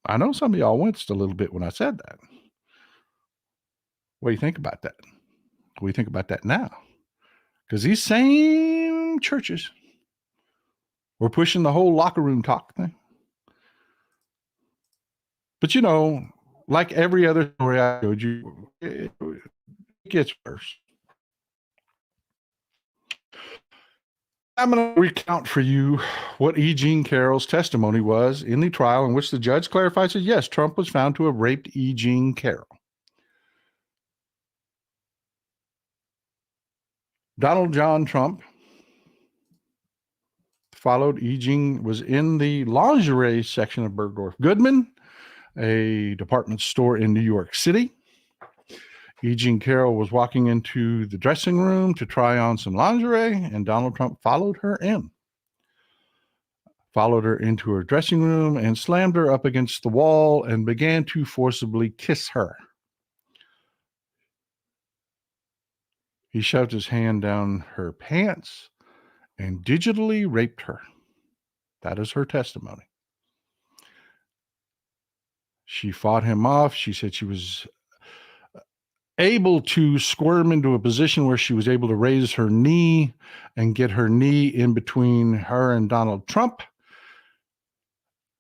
I know some of y'all winced a little bit when I said that. What do you think about that? What do you think about that now? Because these same churches were pushing the whole locker room talk thing. But, like every other story I showed you, it gets worse. I'm going to recount for you what E. Jean Carroll's testimony was in the trial in which the judge clarified, said, yes, Trump was found to have raped E. Jean Carroll. Donald John Trump followed E. Jean, was in the lingerie section of Bergdorf Goodman, a department store in New York City. E. Jean Carroll was walking into the dressing room to try on some lingerie, and Donald Trump followed her into her dressing room and slammed her up against the wall and began to forcibly kiss her. He shoved his hand down her pants and digitally raped her. That is her testimony. She fought him off. She said she was able to squirm into a position where she was able to raise her knee and get her knee in between her and Donald Trump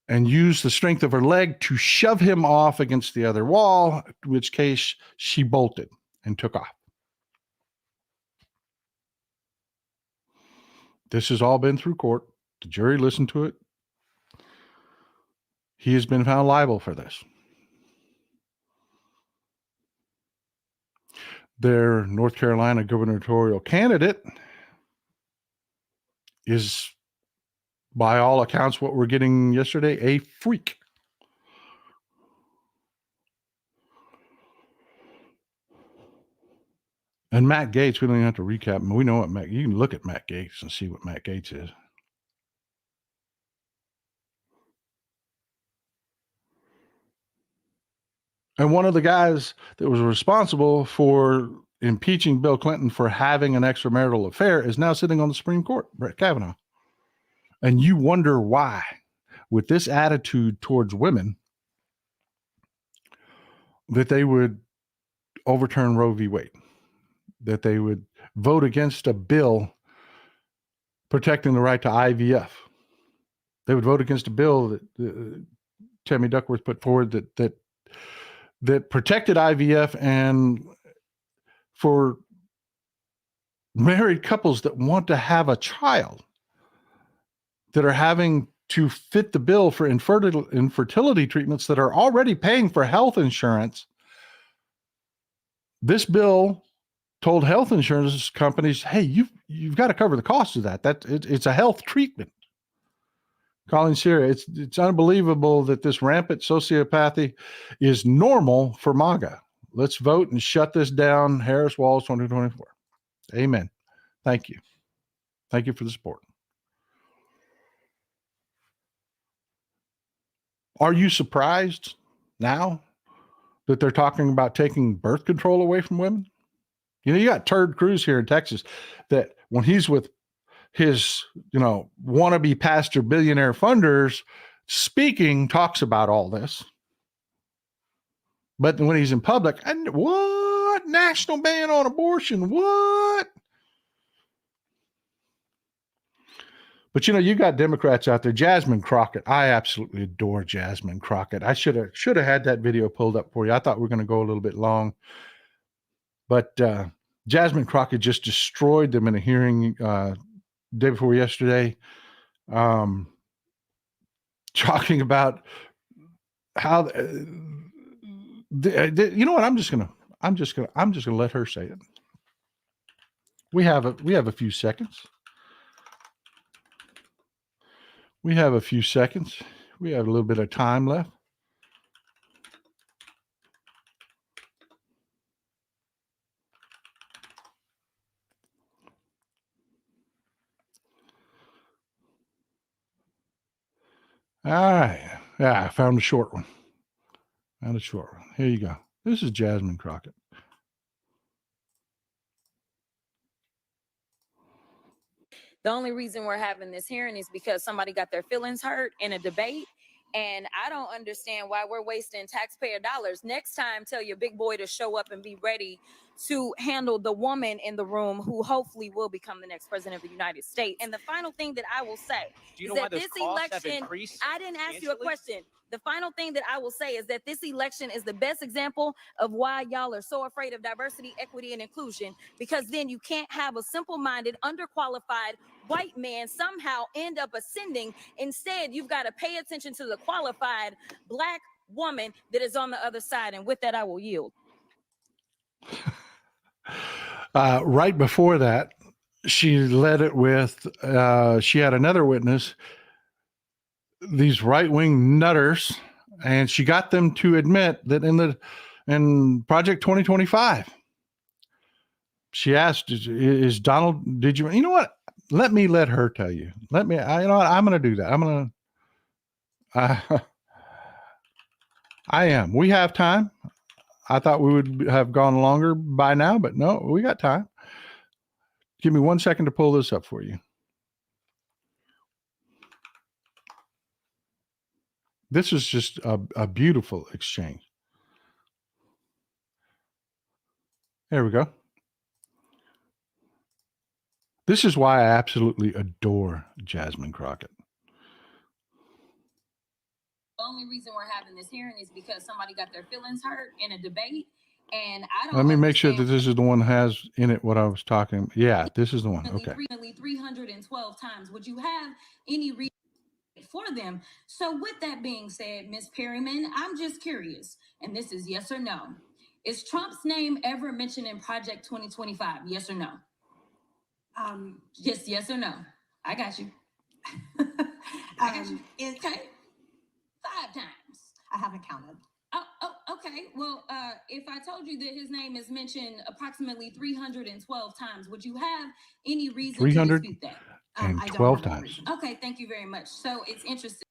and use the strength of her leg to shove him off against the other wall, in which case she bolted and took off. This has all been through court. The jury listened to it. He has been found liable for this. Their North Carolina gubernatorial candidate is, by all accounts, what we're getting yesterday, a freak. And Matt Gaetz, we don't even have to recap him. We know what you can look at Matt Gaetz and see what Matt Gaetz is. And one of the guys that was responsible for impeaching Bill Clinton for having an extramarital affair is now sitting on the Supreme Court, Brett Kavanaugh. And you wonder why, with this attitude towards women, that they would overturn Roe v. Wade, that they would vote against a bill protecting the right to IVF. They would vote against a bill that Tammy Duckworth put forward that protected IVF, and for married couples that want to have a child that are having to fit the bill for infertility treatments that are already paying for health insurance. This bill told health insurance companies, hey, you've got to cover the cost of that. It's a health treatment. Colin Syria, it's unbelievable that this rampant sociopathy is normal for MAGA. Let's vote and shut this down. Harris Walls 2024. Amen. Thank you. Thank you for the support. Are you surprised now that they're talking about taking birth control away from women? You got Turd Cruz here in Texas that when he's with his, wannabe pastor billionaire funders speaking, talks about all this. But when he's in public, and what? National ban on abortion? What? But you got Democrats out there. Jasmine Crockett. I absolutely adore Jasmine Crockett. I should have had that video pulled up for you. I thought we were going to go a little bit long. But Jasmine Crockett just destroyed them in a hearing day before yesterday, talking about how you know what? I'm just gonna let her say it. We have a few seconds. We have a few seconds. We have a little bit of time left. All right. Yeah, I found a short one. Here you go. This is Jasmine Crockett. The only reason we're having this hearing is because somebody got their feelings hurt in a debate, And I don't understand why we're wasting taxpayer dollars. Next time, tell your big boy to show up and be ready to handle the woman in the room who hopefully will become the next president of the United States. And the final thing that I will say Do you know is why that those this costs have election, increased I didn't ask you a substantially? question. The final thing that I will say is that this election is the best example of why y'all are so afraid of diversity, equity, and inclusion, because then you can't have a simple-minded, underqualified white man somehow end up ascending. Instead, you've got to pay attention to the qualified Black woman that is on the other side. And with that, I will yield. Right before that, she led it with, she had another witness, these right-wing nutters, and she got them to admit that in Project 2025, she asked, is Donald, did you know what? Let her tell you. You know what? I'm going to do that. I am. We have time. I thought we would have gone longer by now, but no, we got time. Give me 1 second to pull this up for you. This is just a beautiful exchange. There we go. This is why I absolutely adore Jasmine Crockett. The only reason we're having this hearing is because somebody got their feelings hurt in a debate. And I don't Let me make sure that this is the one that has in it what I was talking. Yeah, this is the one. Okay. 312 times. Would you have any reason for them? So with that being said, Ms. Perryman, I'm just curious, and this is yes or no. Is Trump's name ever mentioned in Project 2025? Yes or no? Just yes or no. I got you. I got you. Okay. 5 times. I haven't counted. Oh, okay. Well, if I told you that his name is mentioned approximately 312 times, would you have any reason to dispute that? 312 times. Okay, thank you very much. So it's interesting.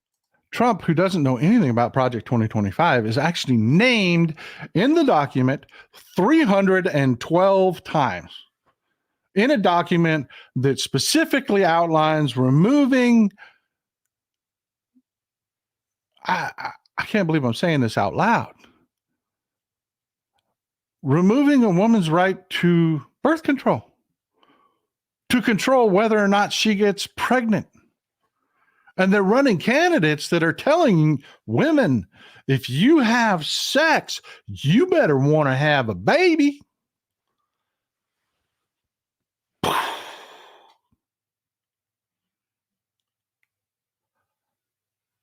Trump, who doesn't know anything about Project 2025, is actually named in the document 312 times in a document that specifically outlines removing. I can't believe I'm saying this out loud. Removing a woman's right to birth control, to control whether or not she gets pregnant. And they're running candidates that are telling women, if you have sex, you better want to have a baby.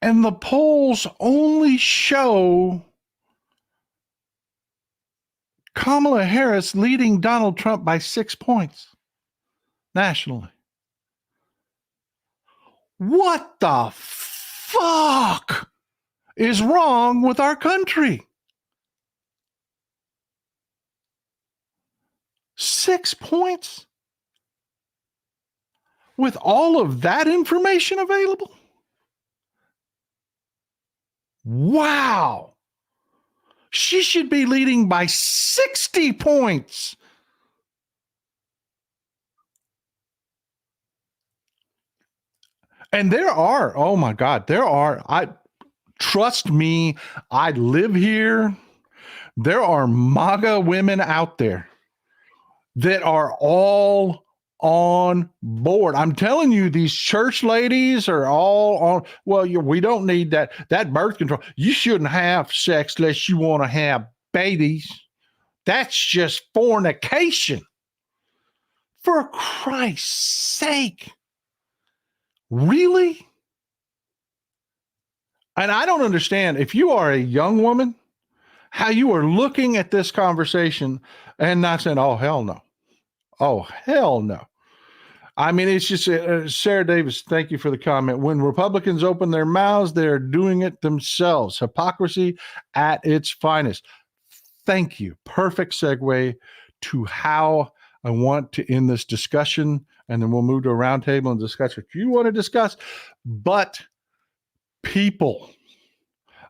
And the polls only show Kamala Harris leading Donald Trump by 6 points nationally. What the fuck is wrong with our country? 6 points? With all of that information available? Wow. She should be leading by 60 points. And there are, oh my God, trust me, I live here. There are MAGA women out there that are all on board. I'm telling you, these church ladies are all on. Well, we don't need that birth control. You shouldn't have sex unless you want to have babies. That's just fornication. For Christ's sake. Really? And I don't understand, if you are a young woman, how you are looking at this conversation and not saying, oh, hell no. Oh, hell no. I mean, it's just, Sarah Davis, thank you for the comment. When Republicans open their mouths, they're doing it themselves. Hypocrisy at its finest. Thank you. Perfect segue to how I want to end this discussion, and then we'll move to a roundtable and discuss what you want to discuss. But people,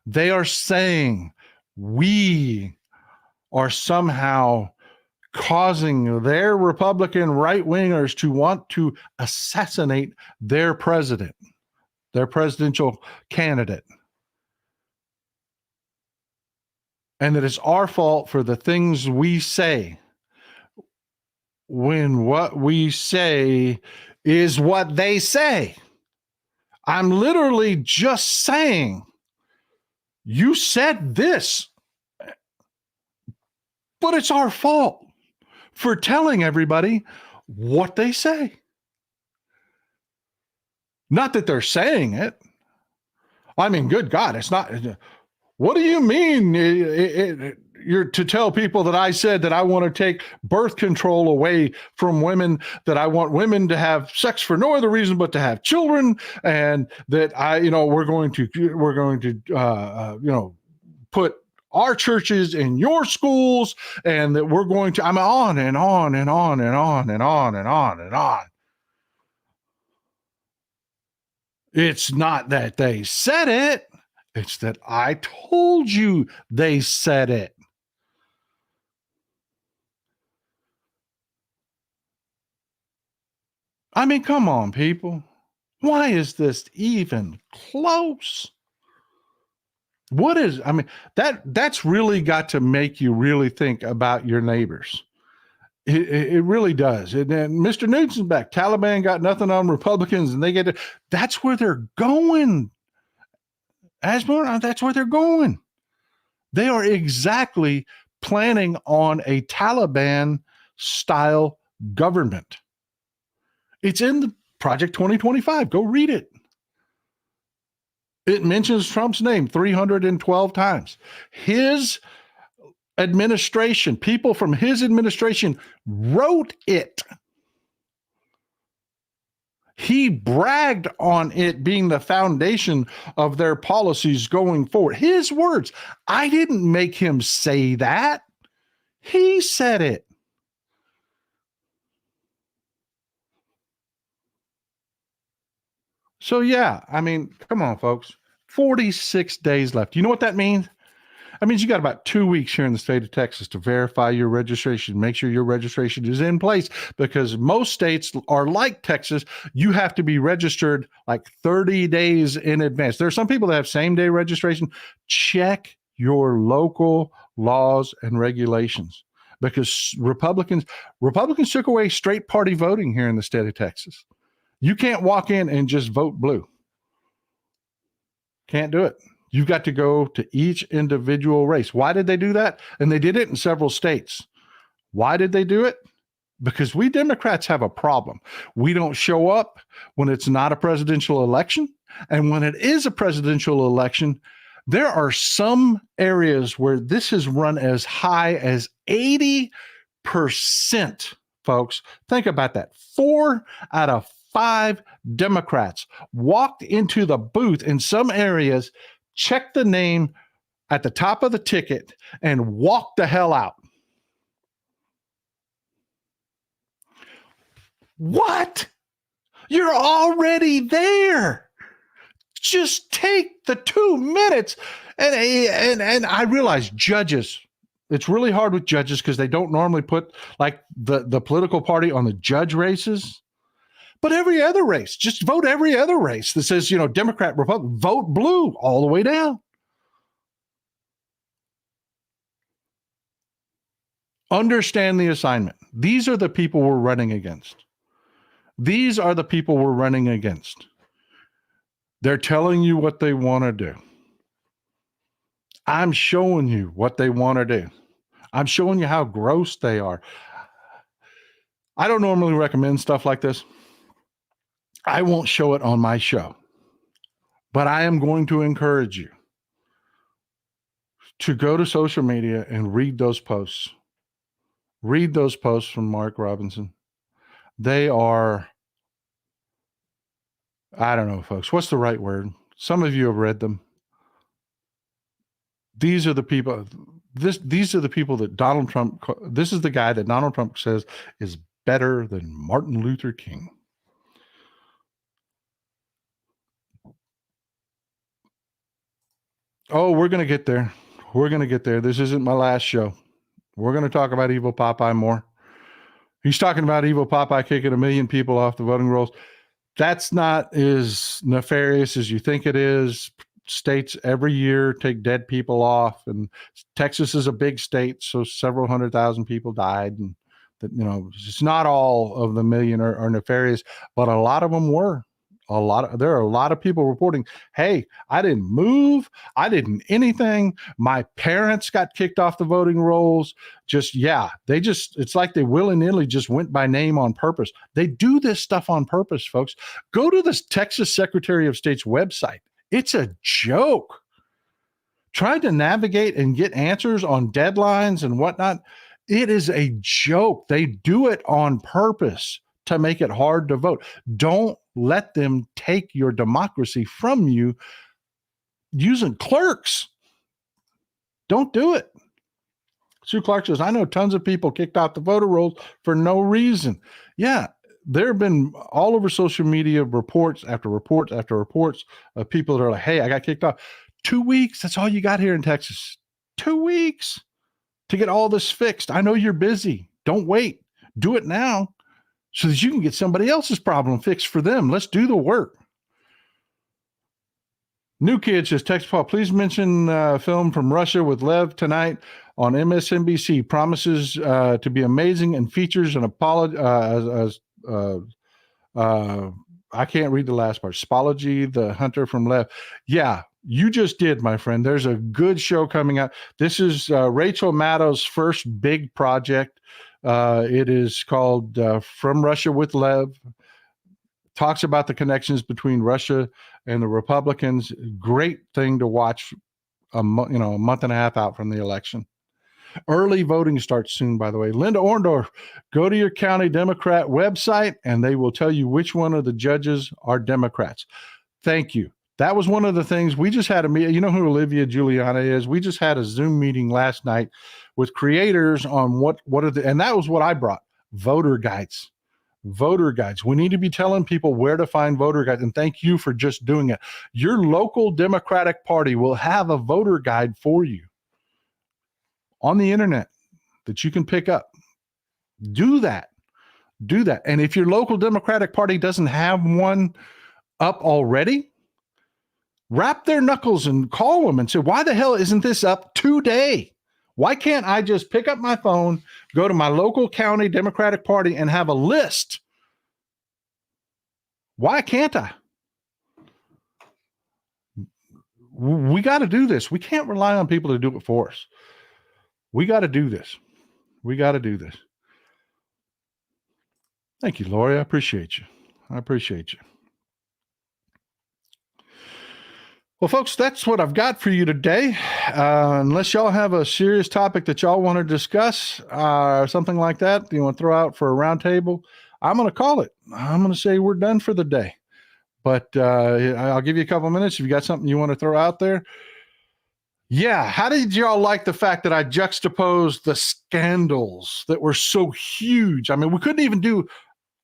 they are saying we are somehow causing their Republican right-wingers to want to assassinate their president, their presidential candidate. and that it's our fault for the things we say, when what we say is what they say. I'm literally just saying, you said this, but it's our fault for telling everybody what they say. Not that they're saying it. I mean, good God, it's not. What do you mean you're to tell people that I said that I want to take birth control away from women, that I want women to have sex for no other reason but to have children, and that we're going to put our churches in your schools, and that we're going to, I'm on and on and on and on and on and on and on. It's not that they said it. It's that I told you they said it. I mean, come on, people. Why is this even close? That's really got to make you really think about your neighbors. It really does. And then Mr. Newton's back. Taliban got nothing on Republicans, and they get it. That's where they're going. Asmore, that's where they're going. They are exactly planning on a Taliban style government. It's in the Project 2025. Go read it. It mentions Trump's name 312 times. His administration, people from his administration wrote it. He bragged on it being the foundation of their policies going forward. His words. I didn't make him say that. He said it. So, yeah, I mean, come on, folks. 46 days left. You know what that means? That means you got about 2 weeks here in the state of Texas to verify your registration. Make sure your registration is in place, because most states are like Texas. You have to be registered like 30 days in advance. There are some people that have same-day registration. Check your local laws and regulations, because Republicans took away straight party voting here in the state of Texas. You can't walk in and just vote blue. Can't do it. You've got to go to each individual race. Why did they do that? And they did it in several states. Why did they do it? Because we Democrats have a problem. We don't show up when it's not a presidential election. And when it is a presidential election, there are some areas where this has run as high as 80%, folks. Think about that. 4 out of 5 Democrats walked into the booth in some areas, checked the name at the top of the ticket, and walked the hell out. What? You're already there. Just take the 2 minutes. And I realize judges, it's really hard with judges because they don't normally put like the political party on the judge races. But every other race, just vote every other race that says, Democrat, Republican, vote blue all the way down. Understand the assignment. These are the people we're running against. These are the people we're running against. They're telling you what they want to do. I'm showing you what they want to do. I'm showing you how gross they are. I don't normally recommend stuff like this. I won't show it on my show, but I am going to encourage you to go to social media and read those posts. Read those posts from Mark Robinson. They are, I don't know, folks. What's the right word? Some of you have read them. These are the people. These are the people that Donald Trump. This is the guy that Donald Trump says is better than Martin Luther King. Oh, we're going to get there. We're going to get there. This isn't my last show. We're going to talk about Evil Popeye more. He's talking about Evil Popeye kicking 1 million people off the voting rolls. That's not as nefarious as you think it is. states every year take dead people off, and Texas is a big state, so several 100,000 people died, and that, it's not all of the million are nefarious, but a lot of them were. There are a lot of people reporting, hey, I didn't move, I didn't anything, my parents got kicked off the voting rolls. It's like they willy-nilly just went by name on purpose. They do this stuff on purpose, folks. Go to the Texas Secretary of State's website. It's a joke. Trying to navigate and get answers on deadlines and whatnot, it is a joke. They do it on purpose to make it hard to vote. Don't let them take your democracy from you using clerks. Don't do it. Sue Clark says, I know tons of people kicked out the voter rolls for no reason. Yeah, there have been all over social media reports after reports after reports of people that are like, hey, I got kicked off. 2 weeks, that's all you got here in Texas. 2 weeks to get all this fixed. I know you're busy. Don't wait. Do it now so that you can get somebody else's problem fixed for them. Let's do the work. New Kid says, text Paul, please mention film from Russia with Lev tonight on MSNBC. Promises to be amazing and features an apology. I can't read the last part. Spology, the hunter from Lev. Yeah, you just did, my friend. There's a good show coming out. This is Rachel Maddow's first big project. It is called From Russia with Lev. Talks about the connections between Russia and the Republicans. Great thing to watch a month and a half out from the election. Early voting starts soon, by the way. Linda Orndorff, go to your county Democrat website and they will tell you which one of the judges are Democrats. Thank you. That was one of the things we just had a meeting. You know who Olivia Giuliana is? We just had a Zoom meeting last night with creators on what are the, and that was what I brought, voter guides. Voter guides. We need to be telling people where to find voter guides, and thank you for just doing it. Your local Democratic Party will have a voter guide for you on the internet that you can pick up. Do that. Do that. And if your local Democratic Party doesn't have one up already, wrap their knuckles and call them and say, why the hell isn't this up today? Why can't I just pick up my phone, go to my local county Democratic Party and have a list? Why can't I? We got to do this. We can't rely on people to do it for us. We got to do this. We got to do this. Thank you, Lori. I appreciate you. I appreciate you. Well, folks, that's what I've got for you today. Unless y'all have a serious topic that y'all want to discuss or something like that, you want to throw out for a roundtable, I'm going to call it. I'm going to say we're done for the day. But I'll give you a couple minutes if you got something you want to throw out there. Yeah, how did y'all like the fact that I juxtaposed the scandals that were so huge? I mean, we couldn't even do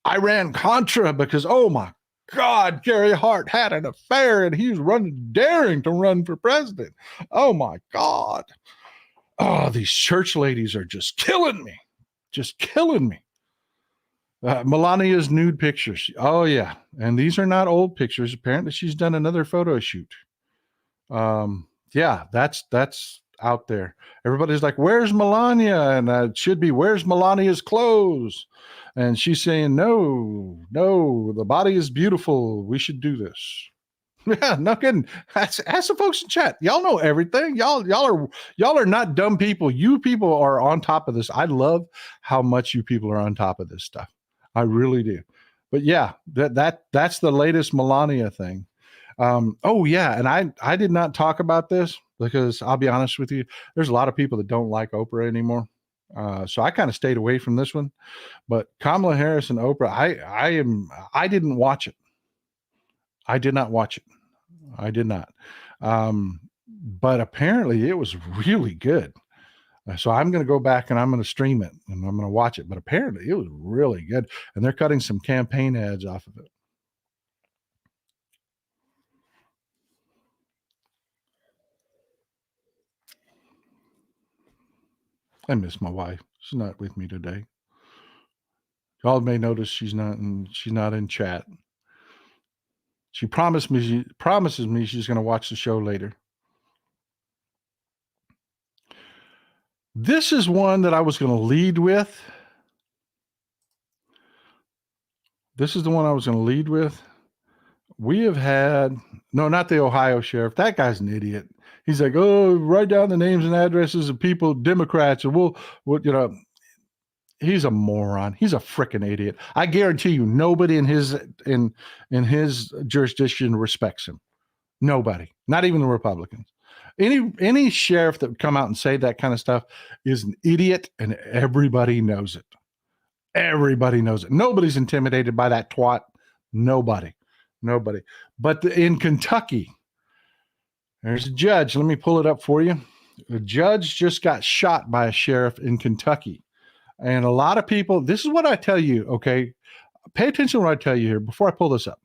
Iran-Contra because, oh my God, Gary Hart had an affair and he was daring to run for president. Oh my God. Oh, these church ladies are just killing me. Just killing me. Melania's nude pictures. Oh yeah. And these are not old pictures. Apparently she's done another photo shoot. Yeah, that's out there. Everybody's like, where's Melania? And it should be, where's Melania's clothes? And she's saying, no, the body is beautiful. We should do this. Yeah, no kidding. Ask the folks in chat. Y'all know everything. Y'all are not dumb people. You people are on top of this. I love how much you people are on top of this stuff. I really do. But yeah, that's the latest Melania thing. Oh yeah, and I did not talk about this because I'll be honest with you, there's a lot of people that don't like Oprah anymore. So I kind of stayed away from this one. But Kamala Harris and Oprah, I didn't watch it. I did not watch it. I did not. But apparently it was really good. So I'm going to go back and I'm going to stream it and I'm going to watch it. But apparently it was really good. And they're cutting some campaign ads off of it. I miss my wife. She's not with me today. Y'all may notice she's not in chat. She promises me she's going to watch the show later. This is one that I was going to lead with. This is the one I was going to lead with. We have had, no, not the Ohio sheriff. That guy's an idiot. He's like, oh, write down the names and addresses of people, Democrats, and we'll he's a moron. He's a freaking idiot. I guarantee you, nobody in his jurisdiction respects him. Nobody, not even the Republicans. Any sheriff that would come out and say that kind of stuff is an idiot, and everybody knows it. Everybody knows it. Nobody's intimidated by that twat. Nobody. But in Kentucky, there's a judge. Let me pull it up for you. A judge just got shot by a sheriff in Kentucky. And a lot of people, this is what I tell you, okay? Pay attention to what I tell you here before I pull this up.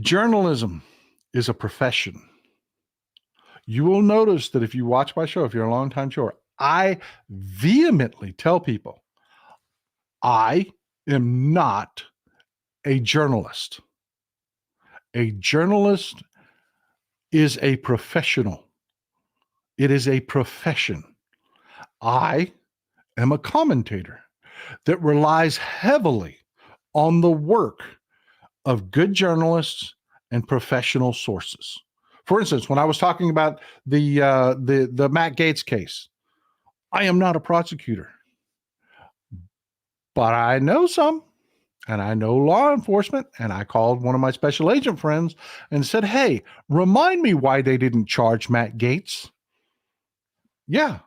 Journalism is a profession. You will notice that if you watch my show, if you're a longtime shower, I vehemently tell people, I am not a journalist. A journalist is a professional. It is a profession. I am a commentator that relies heavily on the work of good journalists and professional sources. For instance, when I was talking about the Matt Gaetz case, I am not a prosecutor, but I know some, and I know law enforcement, and I called one of my special agent friends and said, hey, remind me why they didn't charge Matt Gaetz. Yeah,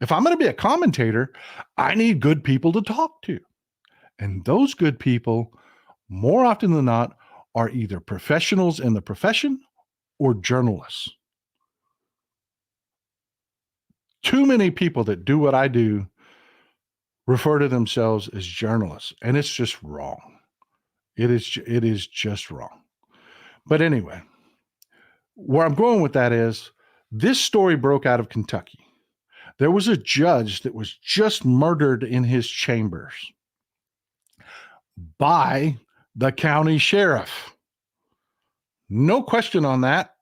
if I'm going to be a commentator, I need good people to talk to. And those good people, more often than not, are either professionals in the profession or journalists. Too many people that do what I do refer to themselves as journalists, and it's just wrong. It is just wrong. But anyway, where I'm going with that is this story broke out of Kentucky. There was a judge that was just murdered in his chambers by the county sheriff. No question on that.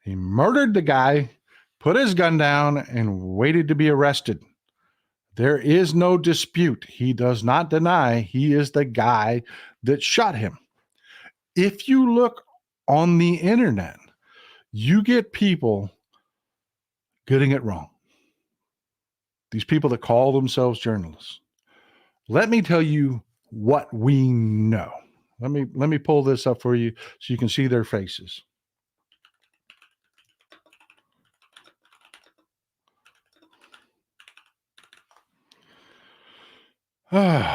He murdered the guy, put his gun down, and waited to be arrested. There is no dispute. He does not deny he is the guy that shot him. If you look on the internet, you get people getting it wrong. These people that call themselves journalists. Let me tell you what we know. Let me pull this up for you so you can see their faces. And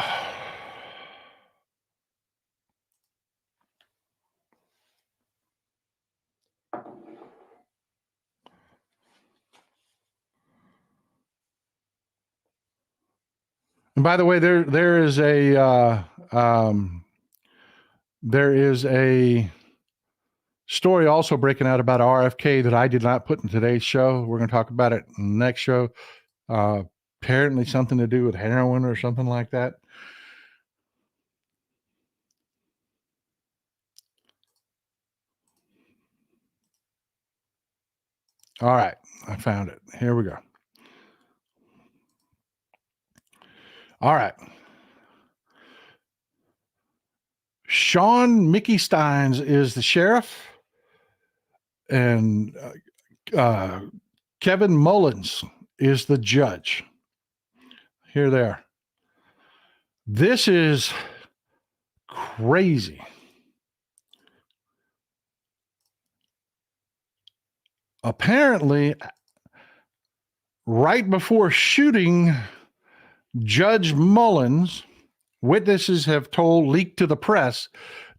by the way, there is a story also breaking out about RFK that I did not put in today's show. We're going to talk about it in the next show. Apparently something to do with heroin or something like that. All right, I found it. Here we go. All right. Sean Mickey Steins is the sheriff, and Kevin Mullins is the judge. Here they are. This is crazy. Apparently, right before shooting Judge Mullins, witnesses have leaked to the press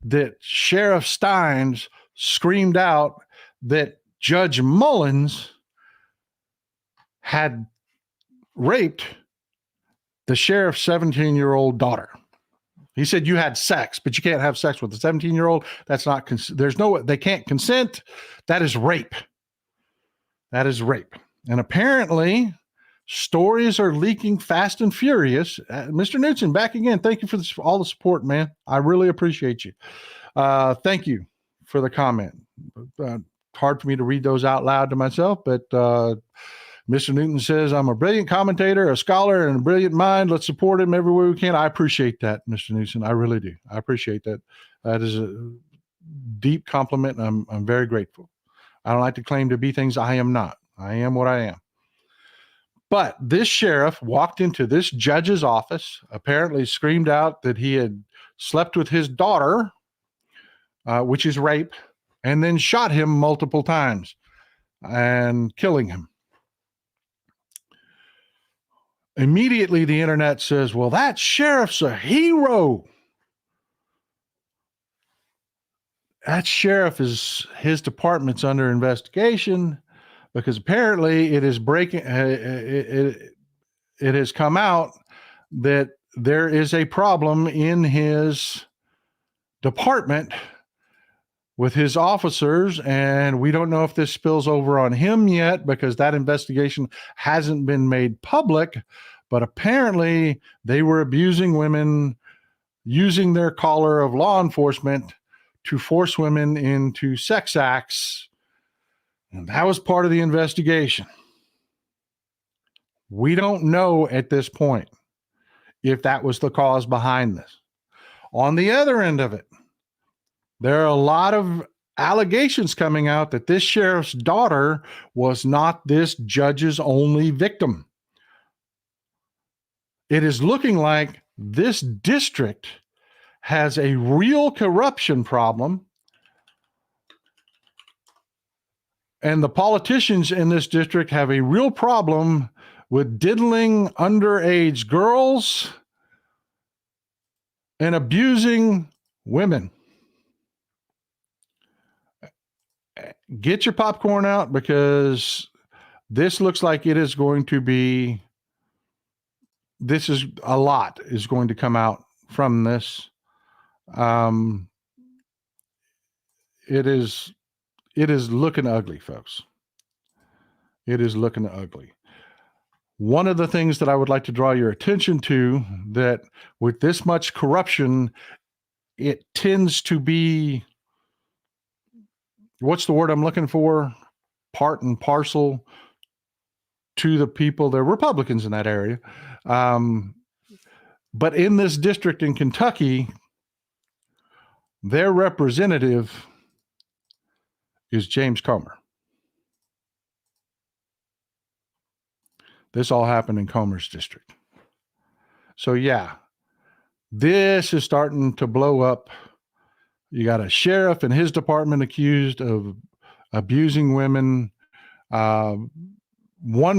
that Sheriff Steins screamed out that Judge Mullins had raped the sheriff's 17-year-old daughter. He said, you had sex, but you can't have sex with a 17-year-old. That's not, they can't consent. That is rape. That is rape. And apparently, stories are leaking fast and furious. Mr. Knudsen, back again. Thank you for all the support, man. I really appreciate you. Thank you for the comment. Hard for me to read those out loud to myself, but Mr. Newton says, I'm a brilliant commentator, a scholar, and a brilliant mind. Let's support him everywhere we can. I appreciate that, Mr. Newton. I really do. I appreciate that. That is a deep compliment. And I'm very grateful. I don't like to claim to be things I am not. I am what I am. But this sheriff walked into this judge's office, apparently screamed out that he had slept with his daughter, which is rape, and then shot him multiple times and killing him. Immediately, the internet says, well, that sheriff's a hero. That sheriff his department's under investigation because apparently it is it has come out that there is a problem in his department with his officers, and we don't know if this spills over on him yet because that investigation hasn't been made public, but apparently they were abusing women, using their collar of law enforcement to force women into sex acts, and that was part of the investigation. We don't know at this point if that was the cause behind this. On the other end of it, there are a lot of allegations coming out that this sheriff's daughter was not this judge's only victim. It is looking like this district has a real corruption problem, and the politicians in this district have a real problem with diddling underage girls and abusing women. Get your popcorn out because this looks like it is going to be, this is a lot is going to come out from this. It is looking ugly, folks. It is looking ugly. One of the things that I would like to draw your attention to, that with this much corruption, it tends to be, what's the word I'm looking for? Part and parcel to the people. They're Republicans in that area. But in this district in Kentucky, their representative is James Comer. This all happened in Comer's district. So yeah, this is starting to blow up. You got a sheriff and his department accused of abusing women. One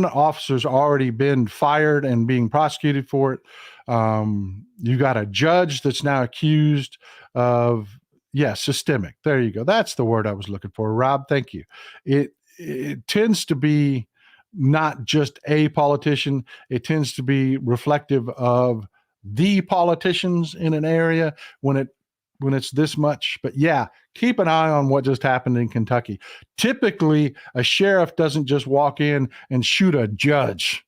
officer's already been fired and being prosecuted for it. You got a judge that's now accused of, systemic. There you go. That's the word I was looking for. Rob, thank you. It tends to be not just a politician. It tends to be reflective of the politicians in an area when it's this much. But yeah, keep an eye on what just happened in Kentucky. Typically, a sheriff doesn't just walk in and shoot a judge,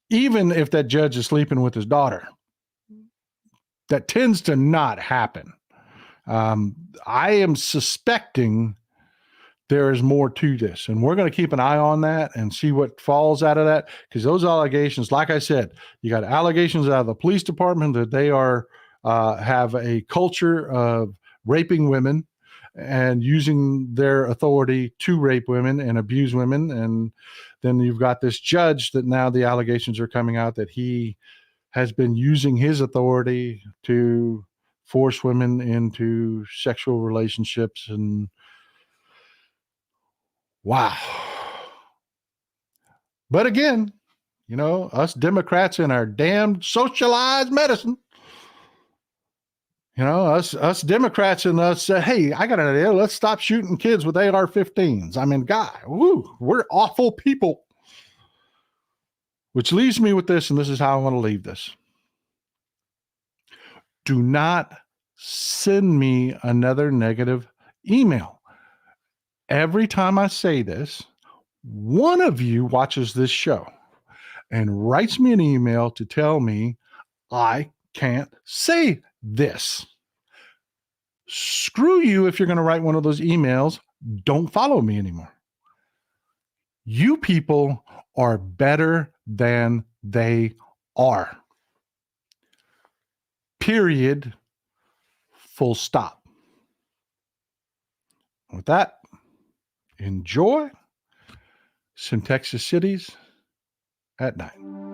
even if that judge is sleeping with his daughter. That tends to not happen. I am suspecting there is more to this, and we're going to keep an eye on that and see what falls out of that, because those allegations, like I said, you got allegations out of the police department that they are have a culture of raping women and using their authority to rape women and abuse women. And then you've got this judge that now the allegations are coming out that he has been using his authority to force women into sexual relationships. And wow. But again, us Democrats in our damn socialized medicine, us Democrats and us say, hey, I got an idea. Let's stop shooting kids with AR-15s. I mean, we're awful people. Which leaves me with this, and this is how I want to leave this. Do not send me another negative email. Every time I say this, one of you watches this show and writes me an email to tell me I can't say this. Screw you if you're going to write one of those emails. Don't follow me anymore. You people are better than they are. Period. Full stop. With that, enjoy some Texas cities at night.